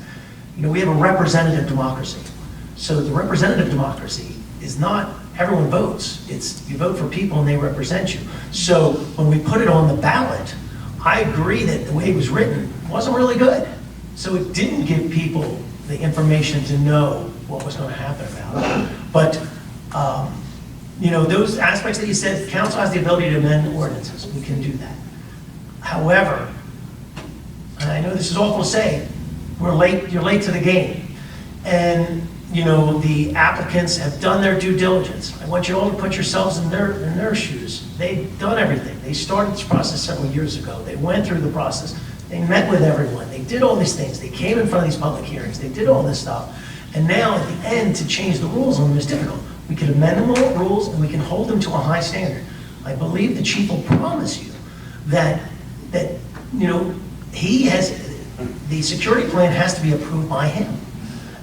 We have a representative democracy. So the representative democracy is not everyone votes. It's you vote for people and they represent you. So when we put it on the ballot, I agree that the way it was written wasn't really good. So it didn't give people the information to know what was going to happen about it. But, those aspects that you said, council has the ability to amend ordinances. We can do that. However, and I know this is awful to say, you're late to the game. And, the applicants have done their due diligence. I want you all to put yourselves in their shoes. They've done everything. They started this process several years ago. They went through the process. They met with everyone. They did all these things. They came in front of these public hearings. They did all this stuff. And now at the end, to change the rules on them is difficult. We can amend the rules and we can hold them to a high standard. I believe the chief will promise you that he has, the security plan has to be approved by him.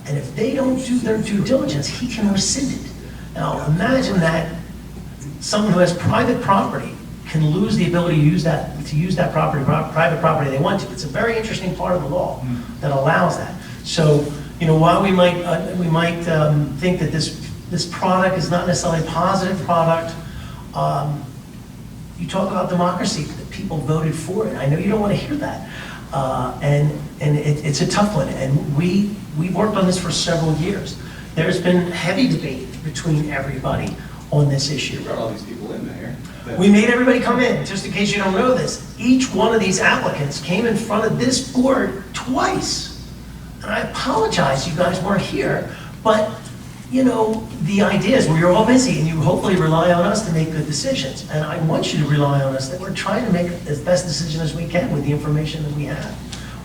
And if they don't do their due diligence, he can rescind it. Now, imagine that someone who has private property can lose the ability to use that property, private property they want to. It's a very interesting part of the law that allows that. So, you know, while we might think that this product is not necessarily a positive product, you talk about democracy, the people voted for it. I know you don't want to hear that. And it's a tough one. And we worked on this for several years. There's been heavy debate between everybody on this issue. We brought all these people in there. We made everybody come in, just in case you don't know this. Each one of these applicants came in front of this board twice. And I apologize, you guys weren't here, but, you know, the idea is we're all busy and you hopefully rely on us to make good decisions. And I want you to rely on us that we're trying to make the best decision as we can with the information that we have.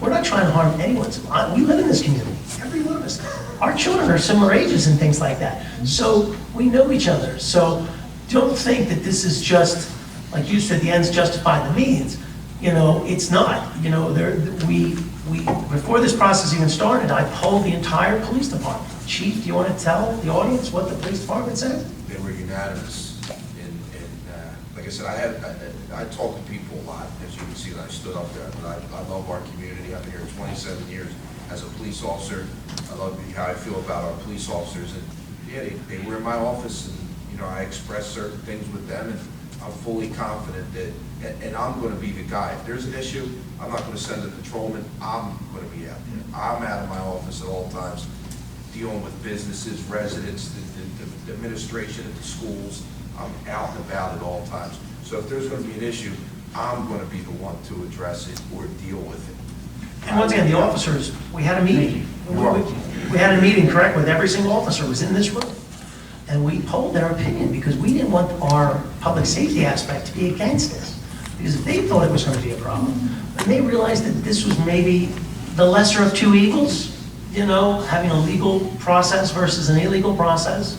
We're not trying to harm anyone. We live in this community, every one of us. Our children are similar ages and things like that. So we know each other. So don't think that this is just, like you said, the ends justify the means. You know, it's not. You know, before this process even started, I polled the entire police department. Chief, do you want to tell the audience what the police department said? They were unanimous. Like I said, I talk to people a lot, as you can see, that I stood up there. But I love our community. I've been here 27 years as a police officer. I love how I feel about our police officers. And yeah, they were in my office, and you know, I expressed certain things with them, and I'm fully confident that, and I'm going to be the guy. If there's an issue, I'm not going to send a patrolman. I'm going to be out there. I'm out of my office at all times, dealing with businesses, residents, the administration at the schools. I'm out and about at all times. So if there's going to be an issue, I'm going to be the one to address it or deal with it. And once again, the officers, we had a meeting. We had a meeting, correct, with every single officer was in this room. And we polled their opinion because we didn't want our public safety aspect to be against this. Because if they thought it was going to be a problem, and they realized that this was maybe the lesser of two evils, you know, having a legal process versus an illegal process,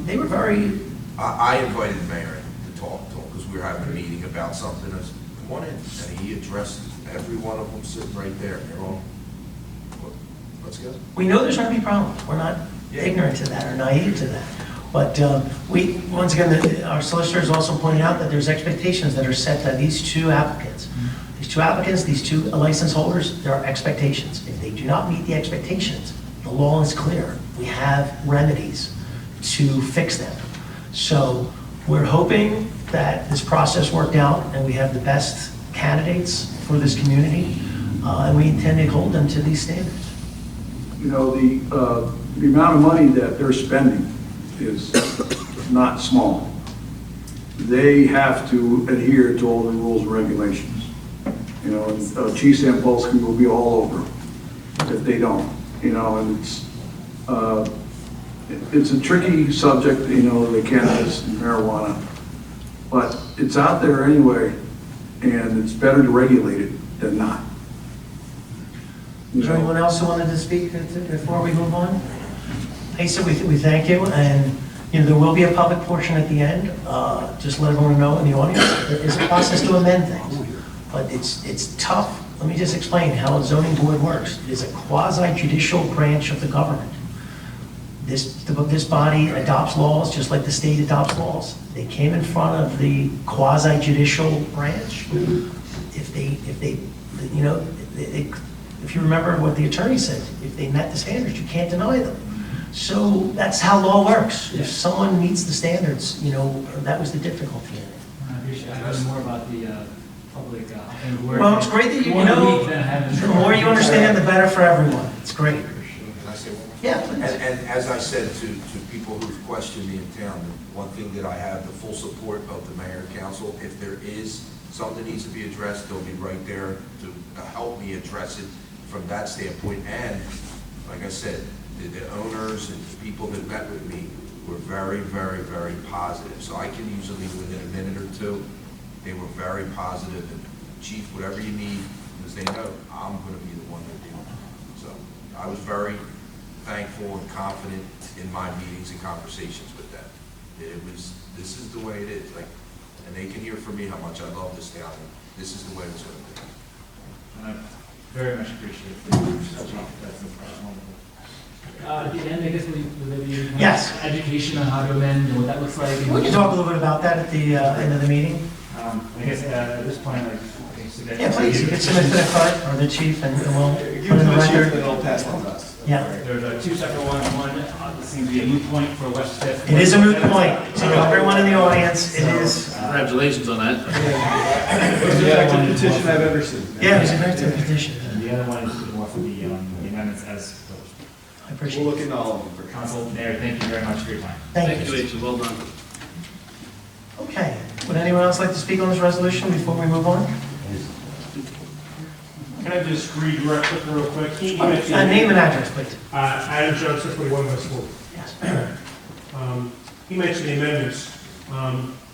they were very... I invited the mayor to talk to him because we were having a meeting about something. I said, come on in. And he addressed every one of them sitting right there. They're all, let's go. We know there's going to be problems. We're not ignorant to that or naive to that. But once again, our solicitors also pointed out that there's expectations that are set by these two applicants. These two applicants, these two license holders, there are expectations. If they do not meet the expectations, the law is clear. We have remedies to fix them. So we're hoping that this process worked out and we have the best candidates for this community, and we intend to hold them to these standards. You know, the amount of money that they're spending is not small. They have to adhere to all the rules and regulations. You know, and Chief Sampolsky will be all over them if they don't. You know, and it's a tricky subject, you know, the cannabis and marijuana, but it's out there anyway, and it's better to regulate it than not. Is there anyone else who wanted to speak before we move on? Lisa, we thank you, and you know, there will be a public portion at the end. Just let everyone know in the audience, there is a process to amend things, but it's tough. Let me just explain how a zoning board works. It is a quasi-judicial branch of the government. This body adopts laws just like the state adopts laws. They came in front of the quasi-judicial branch. If you remember what the attorney said, if they met the standards, you can't deny them. So that's how law works. If someone meets the standards, you know, that was the difficulty in it. I appreciate it. I know more about the public. Well, it's great that you know, the more you understand, the better for everyone. It's great. Can I say one more? Yeah, please. And as I said to people who've questioned me in town, one thing that I have the full support of the mayor and council. If there is something that needs to be addressed, they'll be right there to help me address it from that standpoint. And like I said, the owners and the people that met with me were very, very, very positive. So I can usually, within a minute or two, they were very positive. And Chief, whatever you need, because they know I'm going to be the one they're dealing with. So I was very thankful and confident in my meetings and conversations with them. This is the way it is. Like, and they can hear from me how much I love this town. This is the way it's going to be. Very much appreciate it. That's wonderful. At the end, I guess, will there be kind of Yes. education on how to amend and what that looks like? We can talk a little bit about that at the end of the meeting. I guess at this point, like, okay, so that. Yeah, please, you can submit to the clerk or the chief and we'll Give put it in to the the chief, record. then it'll pass on to us. Yeah. There's two separate ones. One, this seems to be a moot point for West Fifth. It is a moot point, so everyone in the audience, it is, Congratulations on that. Most effective petition I've ever seen. yeah, it was a very good petition. And the other one is more for the amendments as proposed. I appreciate We'll it. look into all of them for Council, Mayor, thank you very much for your time. Thank you. Agent, well done. Okay, would anyone else like to speak on this resolution before we move on? Can I just redirect it real quick? Name and address, please. Adam Johnson, 41 West School. Yes. He mentioned the amendments.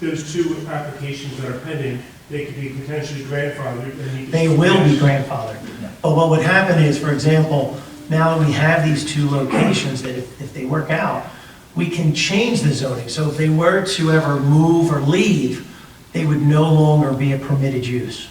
Those two applications that are pending, they could be potentially grandfathered. and he could- They will be grandfathered. But what would happen is, for example, now that we have these two locations, that if they work out, we can change the zoning. So if they were to ever move or leave, they would no longer be a permitted use.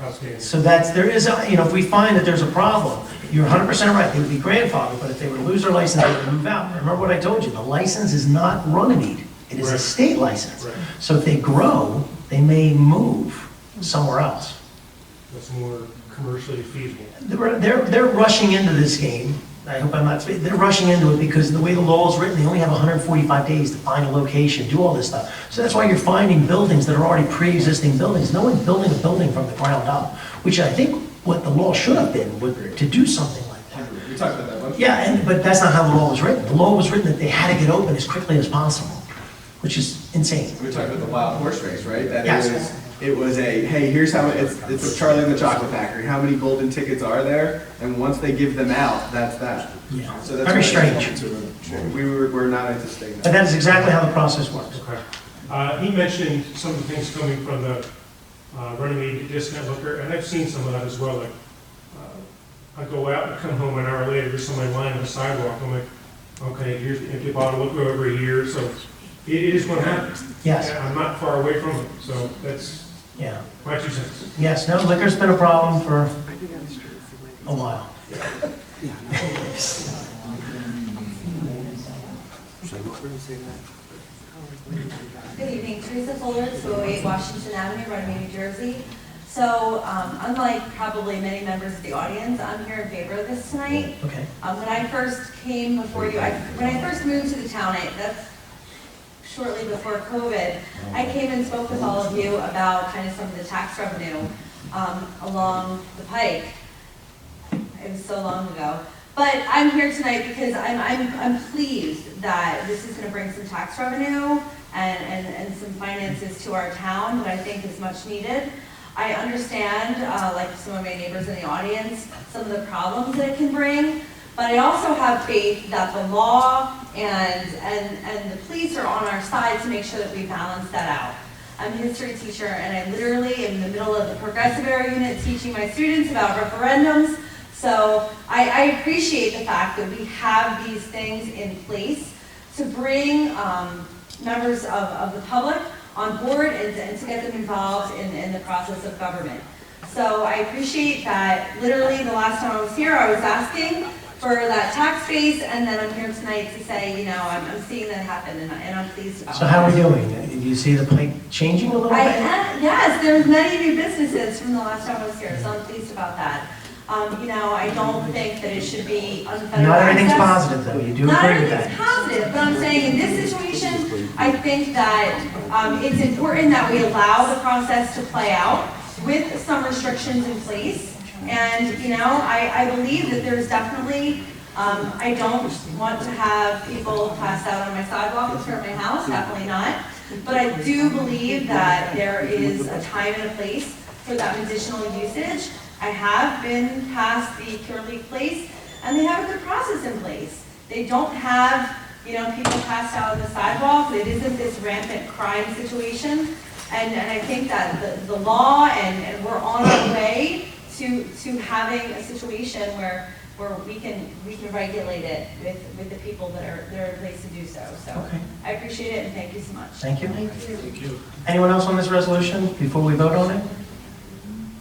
Outstanding. So there is, if we find that there's a problem, you're 100% right, they would be grandfathered, but if they were to lose their license, they would move out. Remember what I told you, the license is not Runnemede, it is a Right. state license. Right. So if they grow, they may move somewhere else. That's more commercially feasible. They're rushing into this game. I hope I'm not, they're rushing into it because the way the law is written, they only have 145 days to find a location, do all this stuff. So that's why you're finding buildings that are already pre-existing buildings. No one's building a building from the ground up, which I think what the law should have been, to do something like that. We talked about that one. Yeah, but that's not how the law was written. The law was written that they had to get open as quickly as possible, which is insane. We talked about the wild horse race, right? That Yes. it was a, hey, here's how, it's Charlie and the Chocolate Factory. How many golden tickets are there? And once they give them out, that's that. Yeah. So that's Very why strange. we're not anticipating But that. that is exactly how the process works. Okay. He mentioned some of the things coming from the Runnemede discount liquor, and I've seen some of that as well. Like, I go out and come home an hour later, there's somebody lying on the sidewalk. I'm like, okay, here's an empty bottle, look over here. So it is going to happen. Yes. And I'm not far away from it, so that's Yeah. my 2 cents. Yes, no, liquor's been a problem for a while. Good evening, Teresa Fuller, 208 Washington Avenue, Runnemede, New Jersey. So, unlike probably many members of the audience, I'm here in favor of this tonight. Okay. When I first came before you, when I first moved to the town, that's shortly before COVID, I came and spoke with all of you about kind of some of the tax revenue along the pike. It was so long ago. But I'm here tonight because I'm pleased that this is going to bring some tax revenue and some finances to our town that I think is much needed. I understand, like some of my neighbors in the audience, some of the problems that it can bring, but I also have faith that the law and the police are on our side to make sure that we balance that out. I'm a history teacher, and I literally am in the middle of the progressive era unit teaching my students about referendums. So I appreciate the fact that we have these things in place to bring members of the public on board and to get them involved in the process of government. So I appreciate that. Literally, the last time I was here, I was asking for that tax base, and then I'm here tonight to say, I'm seeing that happen, and I'm pleased about it. So how are we doing? Do you see the pike changing a little bit? Yes, there's many new businesses from the last time I was here, so I'm pleased about that. I don't think that it should be unfettered Not everything's access. positive, though. You do Not agree with everything's that? positive, but I'm saying in this situation, I think that it's important that we allow the process to play out with some restrictions in place. And, I believe that there's definitely, I don't want to have people pass out on my sidewalk in front of my house, definitely not. But I do believe that there is a time and a place for that medicinal usage. I have been past the Curaleaf place, and they have a good process in place. They don't have, people passed out on the sidewalk. It isn't this rampant crime situation. And I think that the law, and we're on our way to having a situation where we can regulate it with the people that are in place to do so. So Okay. I appreciate it, and thank you so much. Thank you. Thank you. Anyone else on this resolution before we vote on it?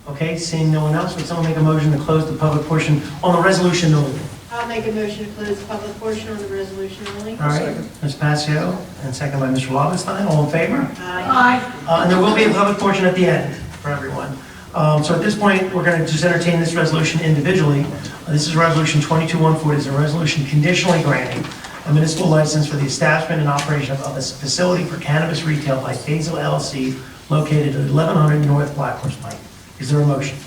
Okay, seeing no one else, would someone make a motion to close the public portion on the resolution only? I'll make a motion to close the public portion on the resolution only. All right, Ms. Passio, and second by Mr. Lobenstein, all in favor? Aye. And there will be a public portion at the end for everyone. So at this point, we're going to just entertain this resolution individually. This is Resolution 22-140, it's a resolution conditionally granting a municipal license for the establishment and operation of a facility for cannabis retail by Faisal LLC located at 1100 North Black Horse Pike. Is there a motion?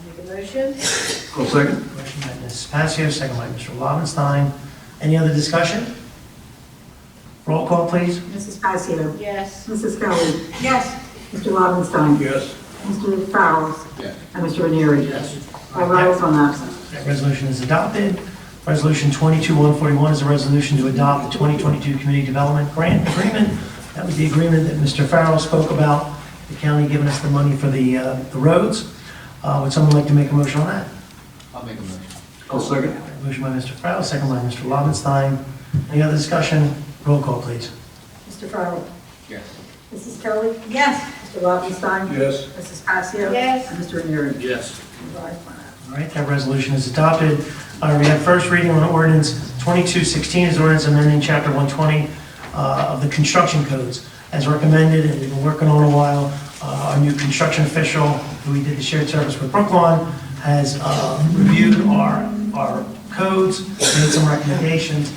Make a motion? I'll second. Motion by Ms. Passio, second by Mr. Lobenstein. Any other discussion? Roll call, please. Mrs. Passio. Yes. Mrs. Kelly. Yes. Mr. Lobenstein. Yes. Mr. Farrell. Yes. And Mr. Ranieri. Yes. Five ayes, one absent. That resolution is adopted. Resolution 22-141 is a resolution to adopt the 2022 Community Development Grant Agreement. That was the agreement that Mr. Farrell spoke about, the county giving us the money for the roads. Would someone like to make a motion on that? I'll make a motion. I'll second. Motion by Mr. Farrell, second by Mr. Lobenstein. Any other discussion? Roll call, please. Mr. Farrell. Yes. Mrs. Kelly. Yes. Mr. Lobenstein. Yes. Mrs. Passio. Yes. And Mr. Ranieri. Yes. Five ayes, one absent. All right, that resolution is adopted. We have first reading on ordinance 2216, is ordinance amending chapter 120 of the construction codes as recommended, and we've been working on a while. Our new construction official, who we did the shared service with Brooklawn, has reviewed our codes, made some recommendations.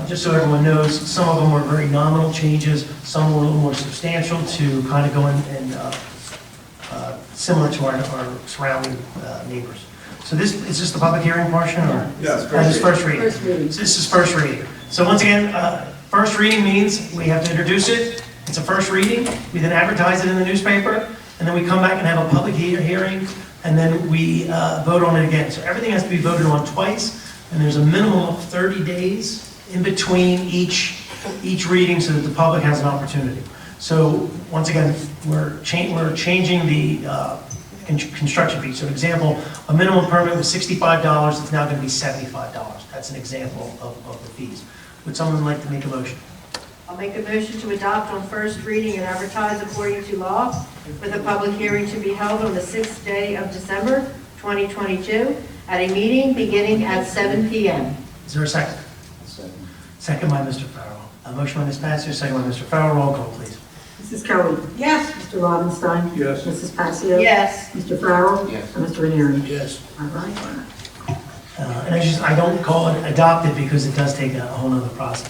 Just so everyone knows, some of them were very nominal changes, some were a little more substantial to kind of go in and similar to our surrounding neighbors. So this, is this the public hearing portion, or? Yes, That is first reading. First reading. So this is first reading. So once again, first reading means we have to introduce it, it's a first reading, we then advertise it in the newspaper, and then we come back and have a public hearing, and then we vote on it again. So everything has to be voted on twice, and there's a minimum of 30 days in between each reading so that the public has an opportunity. So once again, we're changing the construction fee. So an example, a minimum permit was $65, it's now going to be $75. That's an example of the fees. Would someone like to make a motion? I'll make a motion to adopt on first reading and advertise according to law, with a public hearing to be held on the 6th day of December, 2022, at a meeting beginning at 7 p.m. Is there a second? Second by Mr. Farrell. A motion by Ms. Passio, second by Mr. Farrell. Roll call, please. Mrs. Kelly. Yes. Mr. Lobenstein. Yes. Mrs. Passio. Yes. Mr. Farrell. Yes. And Mr. Ranieri. Yes. Five ayes, one absent. And I don't call it adopted because it does take a whole nother process.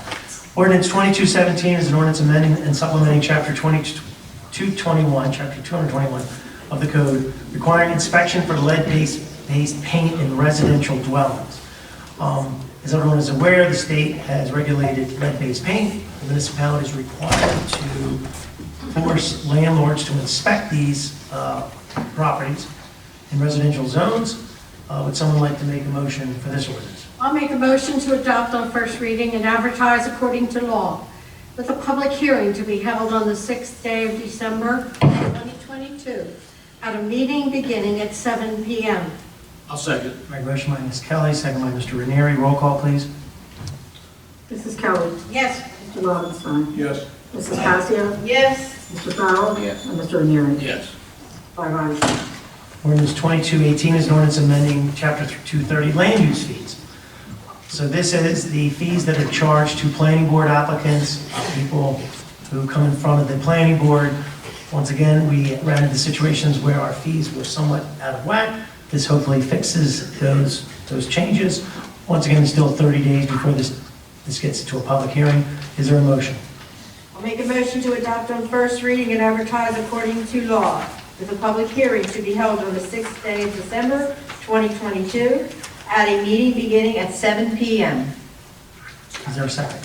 Ordinance 2217 is an ordinance amending and supplementing chapter 221 of the code, requiring inspection for lead-based paint in residential dwellings. As everyone is aware, the state has regulated lead-based paint. The municipality is required to force landlords to inspect these properties in residential zones. Would someone like to make a motion for this ordinance? I'll make a motion to adopt on first reading and advertise according to law, with a public hearing to be held on the 6th day of December, 2022, at a meeting beginning at 7 p.m. I'll second. All right, motion by Ms. Kelly, second by Mr. Ranieri. Roll call, please. Mrs. Kelly. Yes. Mr. Lobenstein. Yes. Mrs. Passio. Yes. Mr. Farrell. Yes. And Mr. Ranieri. Yes. Five ayes. Ordinance 2218 is an ordinance amending Chapter 230 land use fees. So this is the fees that are charged to planning board applicants, people who come in front of the planning board. Once again, we ran into situations where our fees were somewhat out of whack. This hopefully fixes those changes. Once again, it's still 30 days before this gets to a public hearing. Is there a motion? I'll make a motion to adopt on first reading and advertise according to law, with a public hearing to be held on the 6th day of December, 2022, at a meeting beginning at 7 p.m. Is there a second?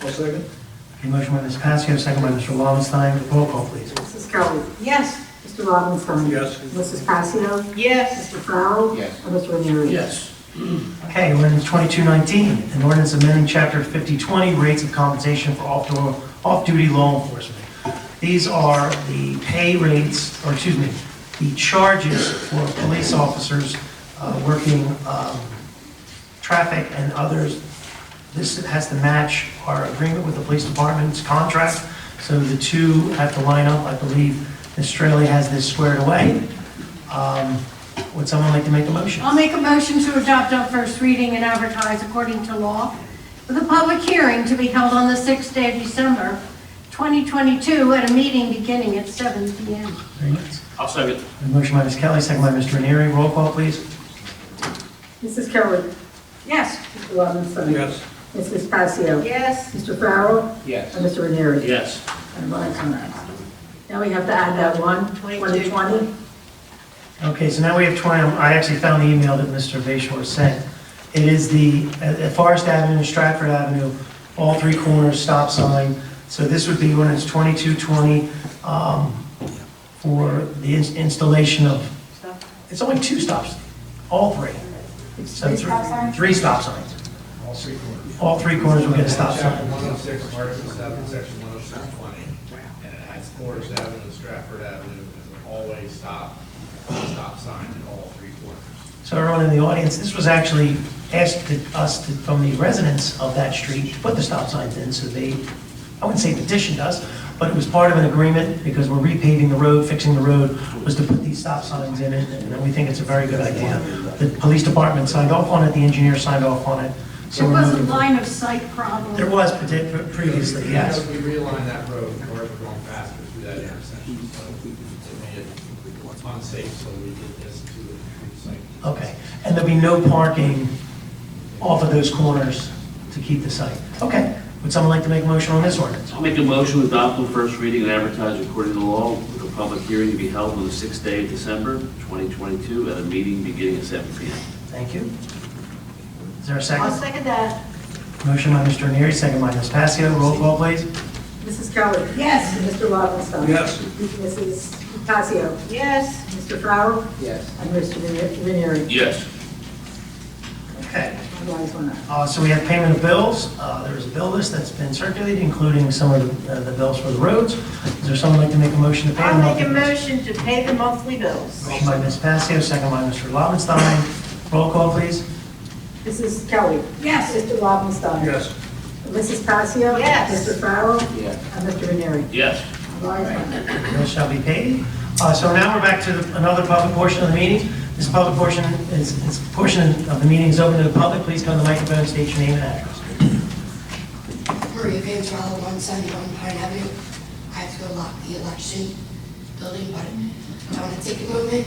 I'll second. A motion by Ms. Passio, second by Mr. Lobenstein. Roll call, please. Mrs. Kelly. Yes. Mr. Lobenstein. Yes. Mrs. Passio. Yes. Mr. Farrell. Yes. And Mr. Ranieri. Yes. Okay, ordinance 2219, an ordinance amending Chapter 5020, rates of compensation for off-duty law enforcement. These are the pay rates, or excuse me, the charges for police officers working traffic and others. This has to match our agreement with the police department's contract, so the two have to line up. I believe Ms. Straley has this squared away. Would someone like to make a motion? I'll make a motion to adopt on first reading and advertise according to law with a public hearing to be held on the 6th day of December, 2022, at a meeting beginning at 7 p.m. I'll second. A motion by Ms. Kelly, second by Mr. Ranieri. Roll call, please. Mrs. Kelly. Yes. Mr. Lobenstein. Yes. Mrs. Pasio. Yes. Mr. Farrell. Yes. And Mr. Ranieri. Yes. And Ryan's on that. Now we have to add that one, 2020. Okay, so now we have 20, I actually found the email that Mr. Bayshore sent. It is the, at Forest Avenue and Stratford Avenue, all three corners, stop sign. So this would be when it's 2220 for the installation of, it's only two stops, all three. So three stop signs. All three corners. All three corners will get a stop Chapter sign. 106, Article 7, Section 10620, and it adds Forest Avenue and Stratford Avenue as an always stop sign in all three corners. So everyone in the audience, this was actually asked from the residents of that street to put the stop signs in, so they, I wouldn't say petitioned us, but it was part of an agreement because we're repaving the road, fixing the road, was to put these stop signs in it, and we think it's a very good idea. The police department signed off on it, the engineer signed off on it. So There we're was a moving forward. line of sight problem. There was previously, yes. Because we realigned that road, cars were going faster through that intersection, so it made it unsafe, so we did this to improve safety. Okay, and there'll be no parking off of those corners to keep the site. Okay, would someone like to make a motion on this ordinance? I'll make a motion to adopt on first reading and advertise according to law with a public hearing to be held on the 6th day of December, 2022, at a meeting beginning at 7 p.m. Thank you. Is there a I'll second? second that. Motion by Mr. Ranieri, second by Ms. Passio. Roll call, please. Mrs. Kelly. Yes. Mr. Lobenstein. Yes. Mrs. Pasio. Yes. Mr. Farrell. Yes. And Mr. Ranieri. Yes. Okay. Ryan's on that. So we have payment of bills. There is a bill list that's been circulated, including some of the bills for the roads. Is there someone like to make a motion to pay them? I'll make a motion to pay the monthly bills. Motion by Ms. Passio, second by Mr. Lobenstein. Roll call, please. Mrs. Kelly. Yes. Mr. Lobenstein. Yes. Mrs. Pasio. Yes. Mr. Farrell. Yes. And Mr. Ranieri. Yes. Ryan's on that. Bills shall be paid. So now we're back to another public portion of the meeting. This public portion portion of the meeting is open to the public. Please come to the microphone, state your name and address. Maria Panzarella, 171 Pine Avenue. I have to go lock the election building, but I want to take a moment.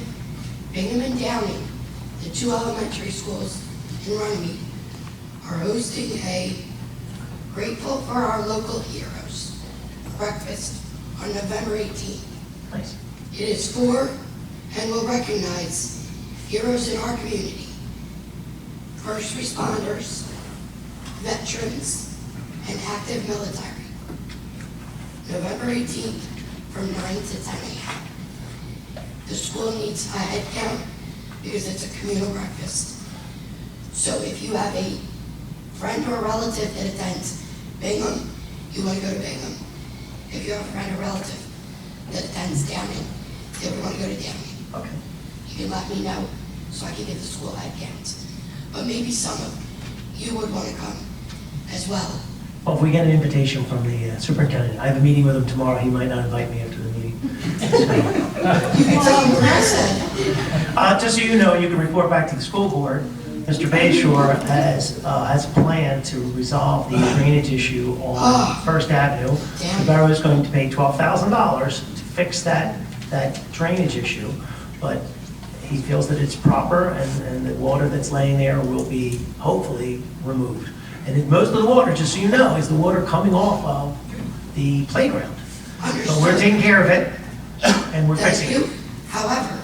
Bingham and Downing, the two elementary schools in Runnemede, are hosting a Grateful for Our Local Heroes breakfast on November 18th. Nice. It is for and will recognize heroes in our community, first responders, veterans, and active military. November 18th from 9 to 10 a.m. The school needs a head count because it's a communal breakfast. So if you have a friend or relative that attends Bingham, you want to go to Bingham. If you have a friend or relative that attends Downing, they would want to go to Downing. Okay. You can let me know so I can get the school head count. But maybe some of you would want to come as well. Well, if we get an invitation from the superintendent, I have a meeting with him tomorrow. He might not invite me after the meeting. You can tell him what I said. Just so you know, you can report back to the school board. Mr. Bayshore has a plan to resolve the drainage issue on First Avenue. The borough is going to pay $12,000 to fix that drainage issue, but he feels that it's proper and the water that's laying there will be hopefully removed. And most of the water, just so you know, is the water coming off of the playground. So we're taking care of it and we're fixing it. However,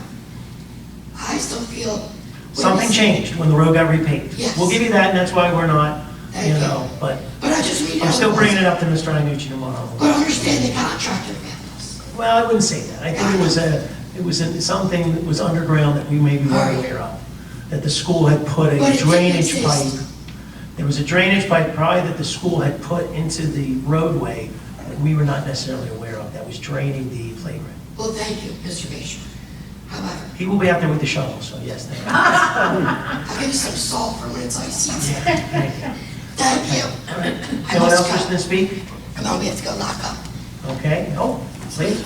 I still feel Something changed when the road got repaved. Yes. We'll give you that, and that's why we're not, but I just need I'm still bringing it up to Mr. Iannucci tomorrow. But understand the contractor fails. Well, I wouldn't say that. I think it was something that was underground that we maybe weren't aware of. That the school had put But a it didn't drainage exist. pipe. There was a drainage pipe probably that the school had put into the roadway that we were not necessarily aware of, that was draining the playground. Well, thank you, Mr. Bayshore. However, He will be out there with the shovel, so yes, thank you. I'll give you some salt for when it's icy. Thank you. Thank you. I Anyone must else go. wishing to speak? Come on, we have to go lock up. Okay, please.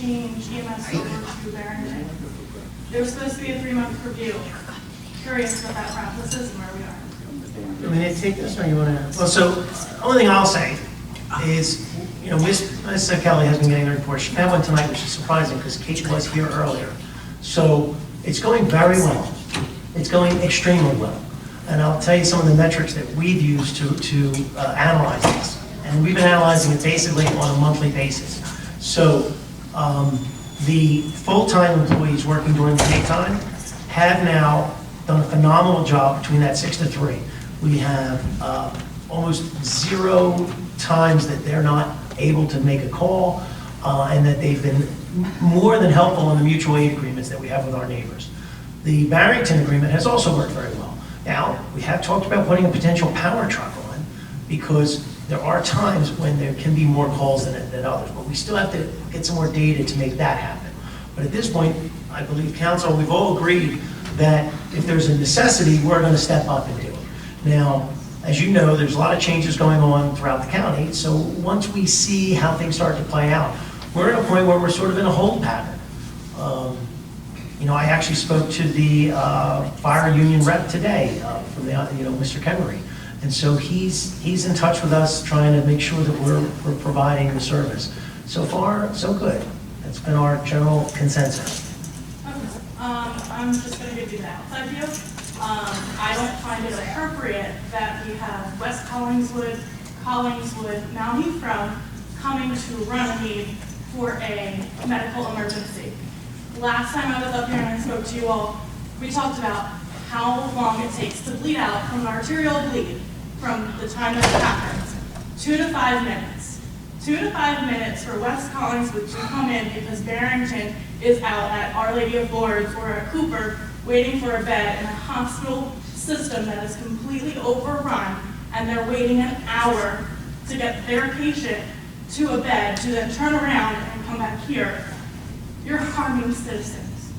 change EMS over to Barrington. There was supposed to be a 3-month review. Curious what that process is and where we are. I mean, take this one, you want to, well, so, only thing I'll say is, you know, Ms. Kelly has been getting the report. She had one tonight, which is surprising, because Kate was here earlier. So, it's going very well. It's going extremely well. And I'll tell you some of the metrics that we've used to analyze this. And we've been analyzing it basically on a monthly basis. So, the full-time employees working during the daytime have now done a phenomenal job between that 6 to 3. We have almost 0 times that they're not able to make a call, and that they've been more than helpful in the mutual aid agreements that we have with our neighbors. The Barrington agreement has also worked very well. Now, we have talked about putting a potential power truck on, because there are times when there can be more calls than others, but we still have to get some more data to make that happen. But at this point, I believe council, we've all agreed that if there's a necessity, we're going to step up and do it. Now, as you know, there's a lot of changes going on throughout the county, so once we see how things start to play out, we're at a point where we're sort of in a hold pattern. You know, I actually spoke to the fire union rep today from the, Mr. Kemery. And so he's in touch with us, trying to make sure that we're providing the service. So far, so good. That's been our general consensus. I'm just going to give you the outside view. I don't find it appropriate that we have West Collingswood, Mount Ephraim coming to Runnemede for a medical emergency. Last time I was up here and I spoke to you all, we talked about how long it takes to bleed out from an arterial bleed from the time that it happens. 2 to 5 minutes. 2 to 5 minutes for West Collingswood to come in because Barrington is out at Our Lady of Lourdes or at Cooper waiting for a bed in a hospital system that is completely overrun, and they're waiting an hour to get their patient to a bed to then turn around and come back here. You're harming citizens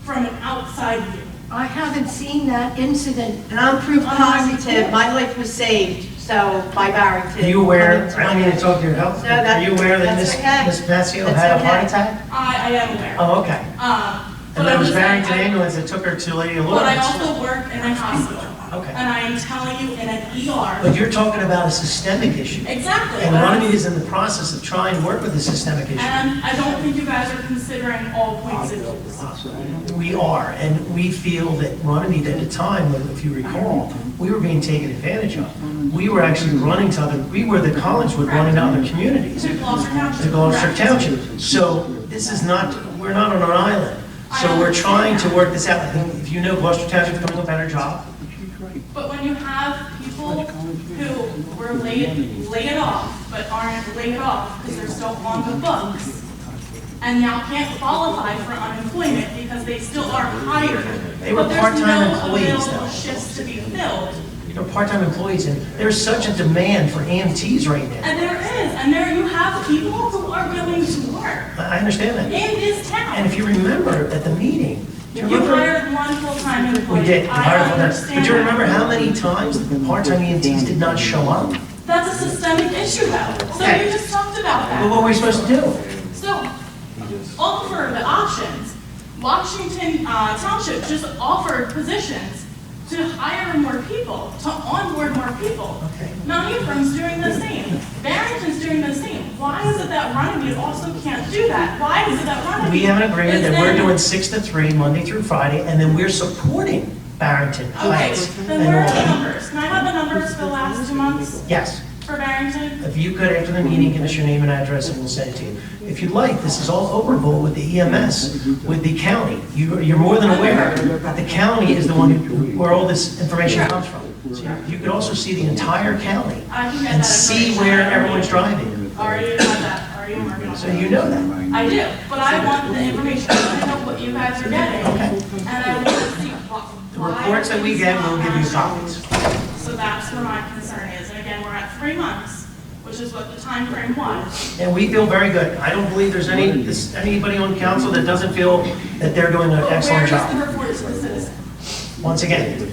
from an outside view. I haven't seen that incident, and I'm proof positive, my life was saved, so, by Barrington. Are you aware, I don't mean to talk to your health, No, that- are you aware that that's Ms. okay. Ms. Mazzio That's had a okay. heart attack? I am aware. Oh, okay. But And that I'm was just saying, Barrington ambulance that took her to Lady of But I Lourdes. also work in a hospital. Okay. And I am telling you, in an ER. But you're talking about a systemic issue. Exactly. And Runnemede is in the process of trying to work with the systemic issue. And I don't think you guys are considering all points of view. We are, and we feel that Runnemede at the time, if you recall, we were being taken advantage of. We were actually running to we were the Collingswood running to other communities. To Gloucester Township. To Gloucester Township. So this is not, we're not on an island. So we're trying to work this out. I think if you know, Gloucester Township's doing a better job. But when you have people who were laid off, but aren't laid off because they're still on the books, and now can't qualify for unemployment because they still are hired. They were but there's part-time no employees, available though. shifts to be filled. They're part-time employees, and there's such a demand for EMTs right now. And there is, and there you have people who are willing to work I understand that. in this town. And if you remember at the meeting, do you You remember? hired one full-time employee. We did. We I hired full-time. understand. But do you remember how many times the part-time EMTs did not show up? That's a systemic issue though. So Okay. you just talked about that. Well, what were we supposed to do? So, offer the options. Washington Township just offered positions to hire more people, to onboard more people. Okay. Mount Ephraim's doing the same. Barrington's doing the same. Why is it that Runnemede also can't do that? Why is it that Runnemede? We have an agreement is that we're then- doing 6 to 3, Monday through Friday, and then we're supporting Barrington Okay, Heights. then and where are all the that. numbers? Can I have the numbers for the last 2 months Yes. for Barrington? If you could, after the meeting, give us your name and address, and we'll send it to you. If you'd like, this is all overboard with the EMS, with the county. You're more than aware that the county is the one where all this information comes from. So you could also see the entire county I can get and that see information. where everyone's driving. Already have that, already working on it. So you know that. I do, but I want the information, I want to know what you guys are getting, and I want to see The reports that we get, we'll give you copies. So that's where my concern is, and again, we're at 3 months, which is what the time frame was. And we feel very good. I don't believe there's anybody on council that doesn't feel that they're doing an But excellent where is the job. report to the citizen? Once again,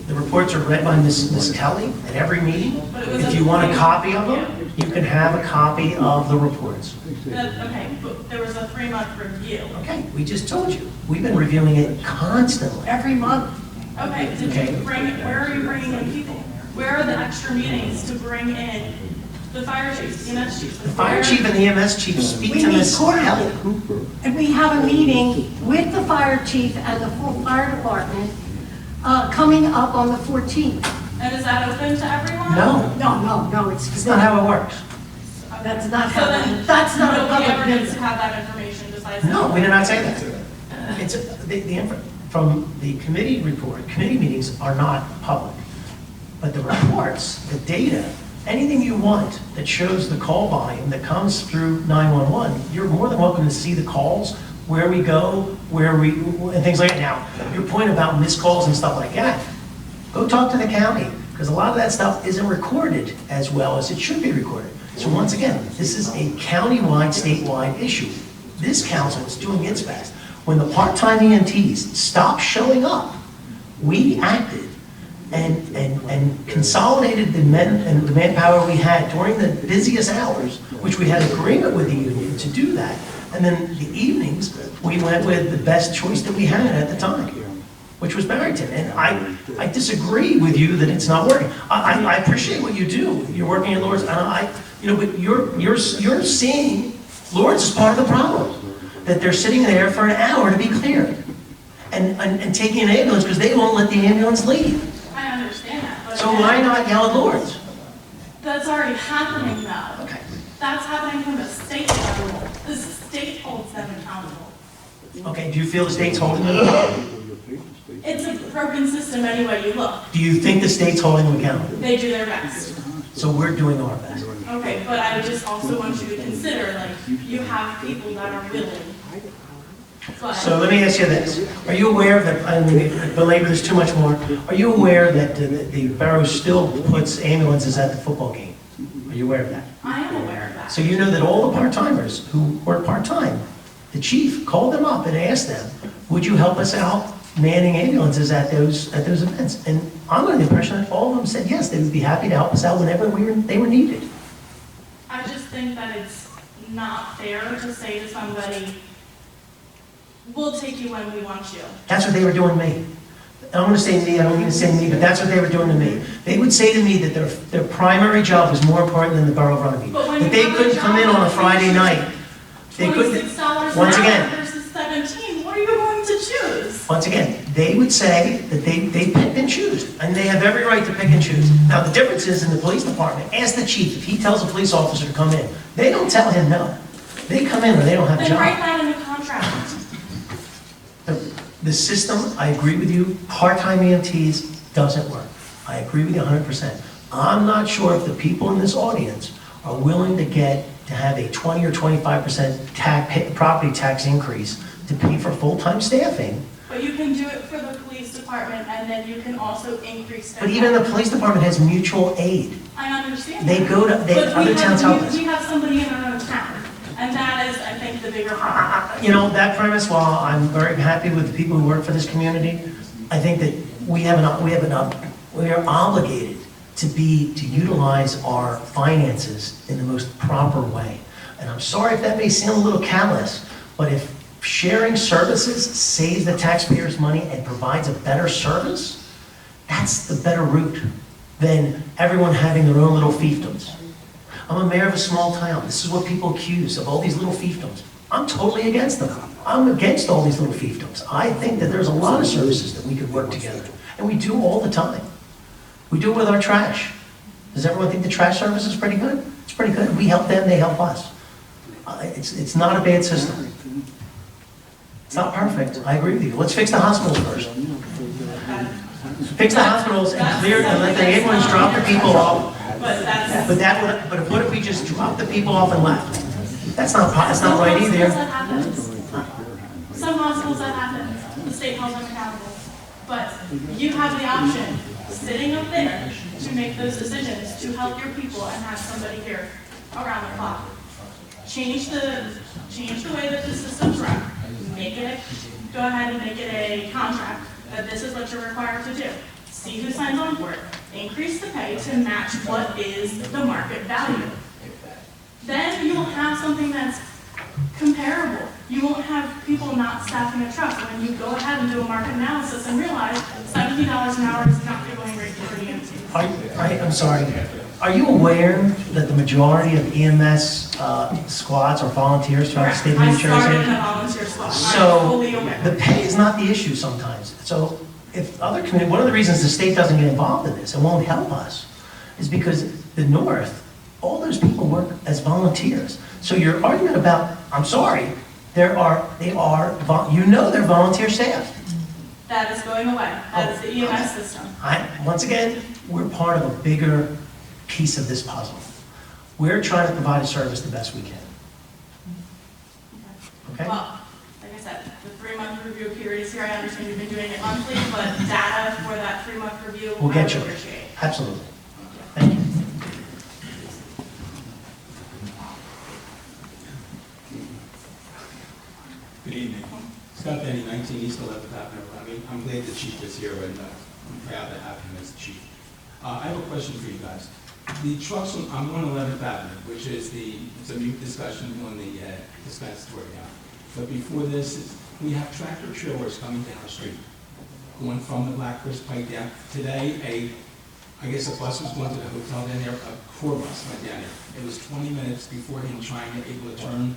the reports are read by Ms. Kelly at every meeting. If you want a copy of them, you can have a copy of the reports. Okay, but there 3-month review. Okay, we just told you, we've been reviewing it constantly. Every month. Okay, where are you bringing in people? Where are the extra meetings to bring in the fire chiefs, the EMS chiefs? The fire chief and the EMS chief speak We to meet Ms. quarterly, Kelly. and we have a meeting with the fire chief and the full fire department coming up on the 14th. And is that open to everyone? No, It's it's not how it works. That's not So how, then, that's not a nobody public ever needs business. to have that information besides. No, we did not say that. It's, from the committee report, committee meetings are not public. But the reports, the data, anything you want that shows the call volume that comes through 911, you're more than welcome to see the calls, where we go, and things like that. Now, your point about missed calls and stuff like that, go talk to the county, because a lot of that stuff isn't recorded as well as it should be recorded. So once again, this is a countywide, statewide issue. This council is doing its best. When the part-time EMTs stopped showing up, we acted and consolidated the manpower we had during the busiest hours, which we had agreement with the union to do that. And then the evenings, we went with the best choice that we had at the time, which was Barrington. And I disagree with you that it's not working. I appreciate what you do. You're working at Lord's, and but you're seeing Lord's as part of the problem. That they're sitting there for an hour to be cleared and taking an ambulance because they won't let the ambulance leave. I understand that, but. So why not yell at Lord's? That's already happening though. Okay. That's happening from the state level. The state holds them accountable. Okay, do you feel the state's holding them accountable? It's a broken system any way you look. Do you think the state's holding them accountable? They do their best. So we're doing our best. Okay, but I just also want you to consider, like, you have people that are willing. But So let me ask you this. Are you aware of that, I mean, belabor this too much more, are you aware that the borough still puts ambulances at the football game? Are you aware of that? I am aware of that. So you know that all the part-timers who work part-time, the chief called them up and asked them, would you help us out manning ambulances at those events? And I'm under the impression that all of them said yes, they would be happy to help us out whenever they were needed. I just think that it's not fair to say to somebody, we'll take you when we want you. That's what they were doing to me. I'm going to say me, I don't mean to say me, but that's what they were doing to me. They would say to me that their primary job was more important than the Borough of Runnemede. But when That you they have a couldn't come in job on a Friday night. They couldn't, $26 once an hour again, versus 17, what are you going to choose? once again, they would say that they picked and choose, and they have every right to pick and choose. Now, the difference is in the police department, ask the chief, if he tells a police officer to come in, they don't tell him no. They come in or they don't have a Then write job. that in the contract. The system, I agree with you, part-time EMTs doesn't work. I agree with you 100%. I'm not sure if the people in this audience are willing to have a 20 or 25% property tax increase to pay for full-time staffing. But you can do it for the police department, and then you can also increase their. But even the police department has mutual aid. I understand. They that. go to, But we other towns help us. We have somebody in our own town, and that is, I think, the bigger problem. You know, that premise, while I'm very happy with the people who work for this community, I think that we are obligated to utilize our finances in the most proper way. And I'm sorry if that may sound a little callous, but if sharing services saves the taxpayers money and provides a better service, that's the better route than everyone having their own little fiefdoms. I'm a mayor of a small town. This is what people accuse of, all these little fiefdoms. I'm totally against them. I'm against all these little fiefdoms. I think that there's a lot of services that we could work together, and we do all the time. We do it with our trash. Does everyone think the trash service is pretty good? It's pretty good. We help them, they help us. It's not a bad system. It's not perfect. I agree with you. Let's fix the hospitals first. Fix the hospitals and clear, and let the ambulance drop the people off. But what if we just drop the people off and left? That's not right either. Some hospitals that happens, the state holds them accountable. But you have the option, sitting up there, to make those decisions, to help your people and have somebody here around the clock. Change the way that the system's run. Go ahead and make it a contract that this is what you're required to do. See who signs on for it. Increase the pay to match what is the market value. Then you will have something that's comparable. You won't have people not staffing a truck when you go ahead and do a market analysis and realize $70 an hour is not the going rate for EMT. I'm sorry, are you aware that the majority of EMS squads are volunteers throughout the state of New I started in Jersey? a volunteer squad. I'm So, fully aware. the pay is not the issue sometimes. So, if other communities, one of the reasons the state doesn't get involved in this and won't help us is because the North, all those people work as volunteers. So your argument about, I'm sorry, they're volunteer staff. That is going away. That is the EMS system. Once again, we're part of a bigger piece of this puzzle. We're trying to provide a service the best we can. Okay? Well, like I said, the 3-month review period is here. I understand you've been doing it monthly, but data for that 3-month review, We'll get I you. would appreciate. Absolutely. Thank you. Good evening. Scott Benny, 19 East 11th Avenue. I'm glad the chief is here, and I'm proud to have him as the chief. I have a question for you guys. The trucks on 111th Avenue, which is it's a mute discussion on the dispensatory now. But before this, we have tractor trailers coming down the street, going from the Black Horse Pike down. Today, I guess a bus was going to the hotel down there, a core bus went down there. It was 20 minutes before him trying to able to turn.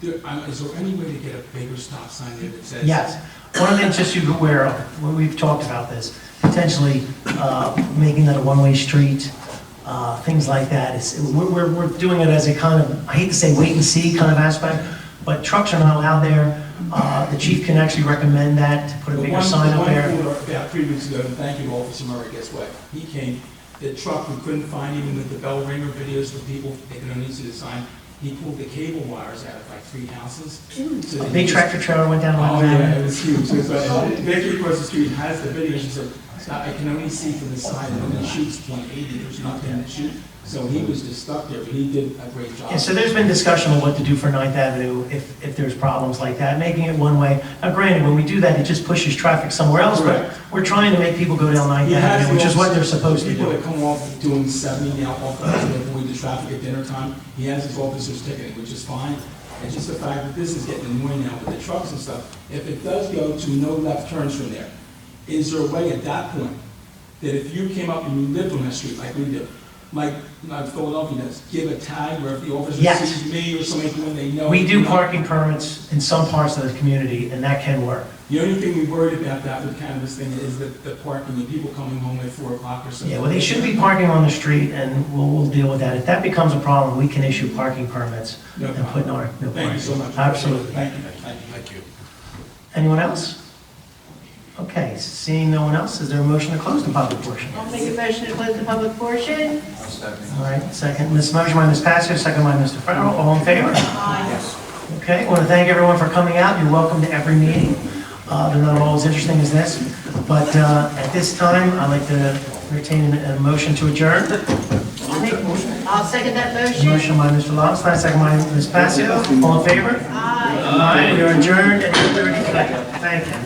Is there any way to get a bigger stop sign there that says? Yes. One of the things just so you're aware of, we've talked about this, potentially making that a one-way street, things like that. We're doing it as a kind of, I hate to say wait and see kind of aspect, but trucks are not allowed there. The chief can actually recommend that, to put a bigger sign up there. About 3 weeks ago, and thank you, Officer Murray, guess what? He came, the truck we couldn't find even with the bell ringer videos for people, they could only see the sign. He pulled the cable wires out of like 3 houses. So A big tractor trailer went down. Oh yeah, it was huge. So Victory across the street has the videos. She said, I can only see from the side, and when it shoots 180, there's nothing to shoot. So he was just stuck there, but he did a great job. Yeah, so there's been discussion on what to do for 9th Avenue if there's problems like that, making it one way. Now granted, when we do that, it just pushes traffic somewhere else, but we're trying to make people go down 9th Avenue, which is what they're supposed to People do. that come off doing 70 now off the to avoid the traffic at dinner time, he has his officers ticketing, which is fine. It's just the fact that this is getting annoying now with the trucks and stuff. If it does go to no left turns from there, is there a way at that point that if you came up and you lived on that street like we do, like Philadelphia does, give a tag where if the officer Yes. sees me or somebody when they know. We do parking permits in some parts of the community, and that can work. The only thing we worried about that with cannabis thing is that the parking and people coming home at 4 o'clock or something. Yeah, well, they should be parking on the street, and we'll deal with that. If that becomes a problem, we can issue parking permits No and put in our, no Thank you so parking. much. Absolutely. Thank you. Thank you. Anyone else? Okay, seeing no one else, is there a motion to close the public portion? I'll make a motion to close the public portion. All right, second, motion by Ms. Passio, second by Mr. Farrell, all in favor? Okay, I want to thank everyone for coming out. You're welcome to every meeting. They're not all as interesting as this, but at this time, I'd like to entertain a motion to adjourn. I'll second that motion. Motion by Mr. Longstein, second by Ms. Passio, all in favor? Aye. We are adjourned at 8:30. Thank you.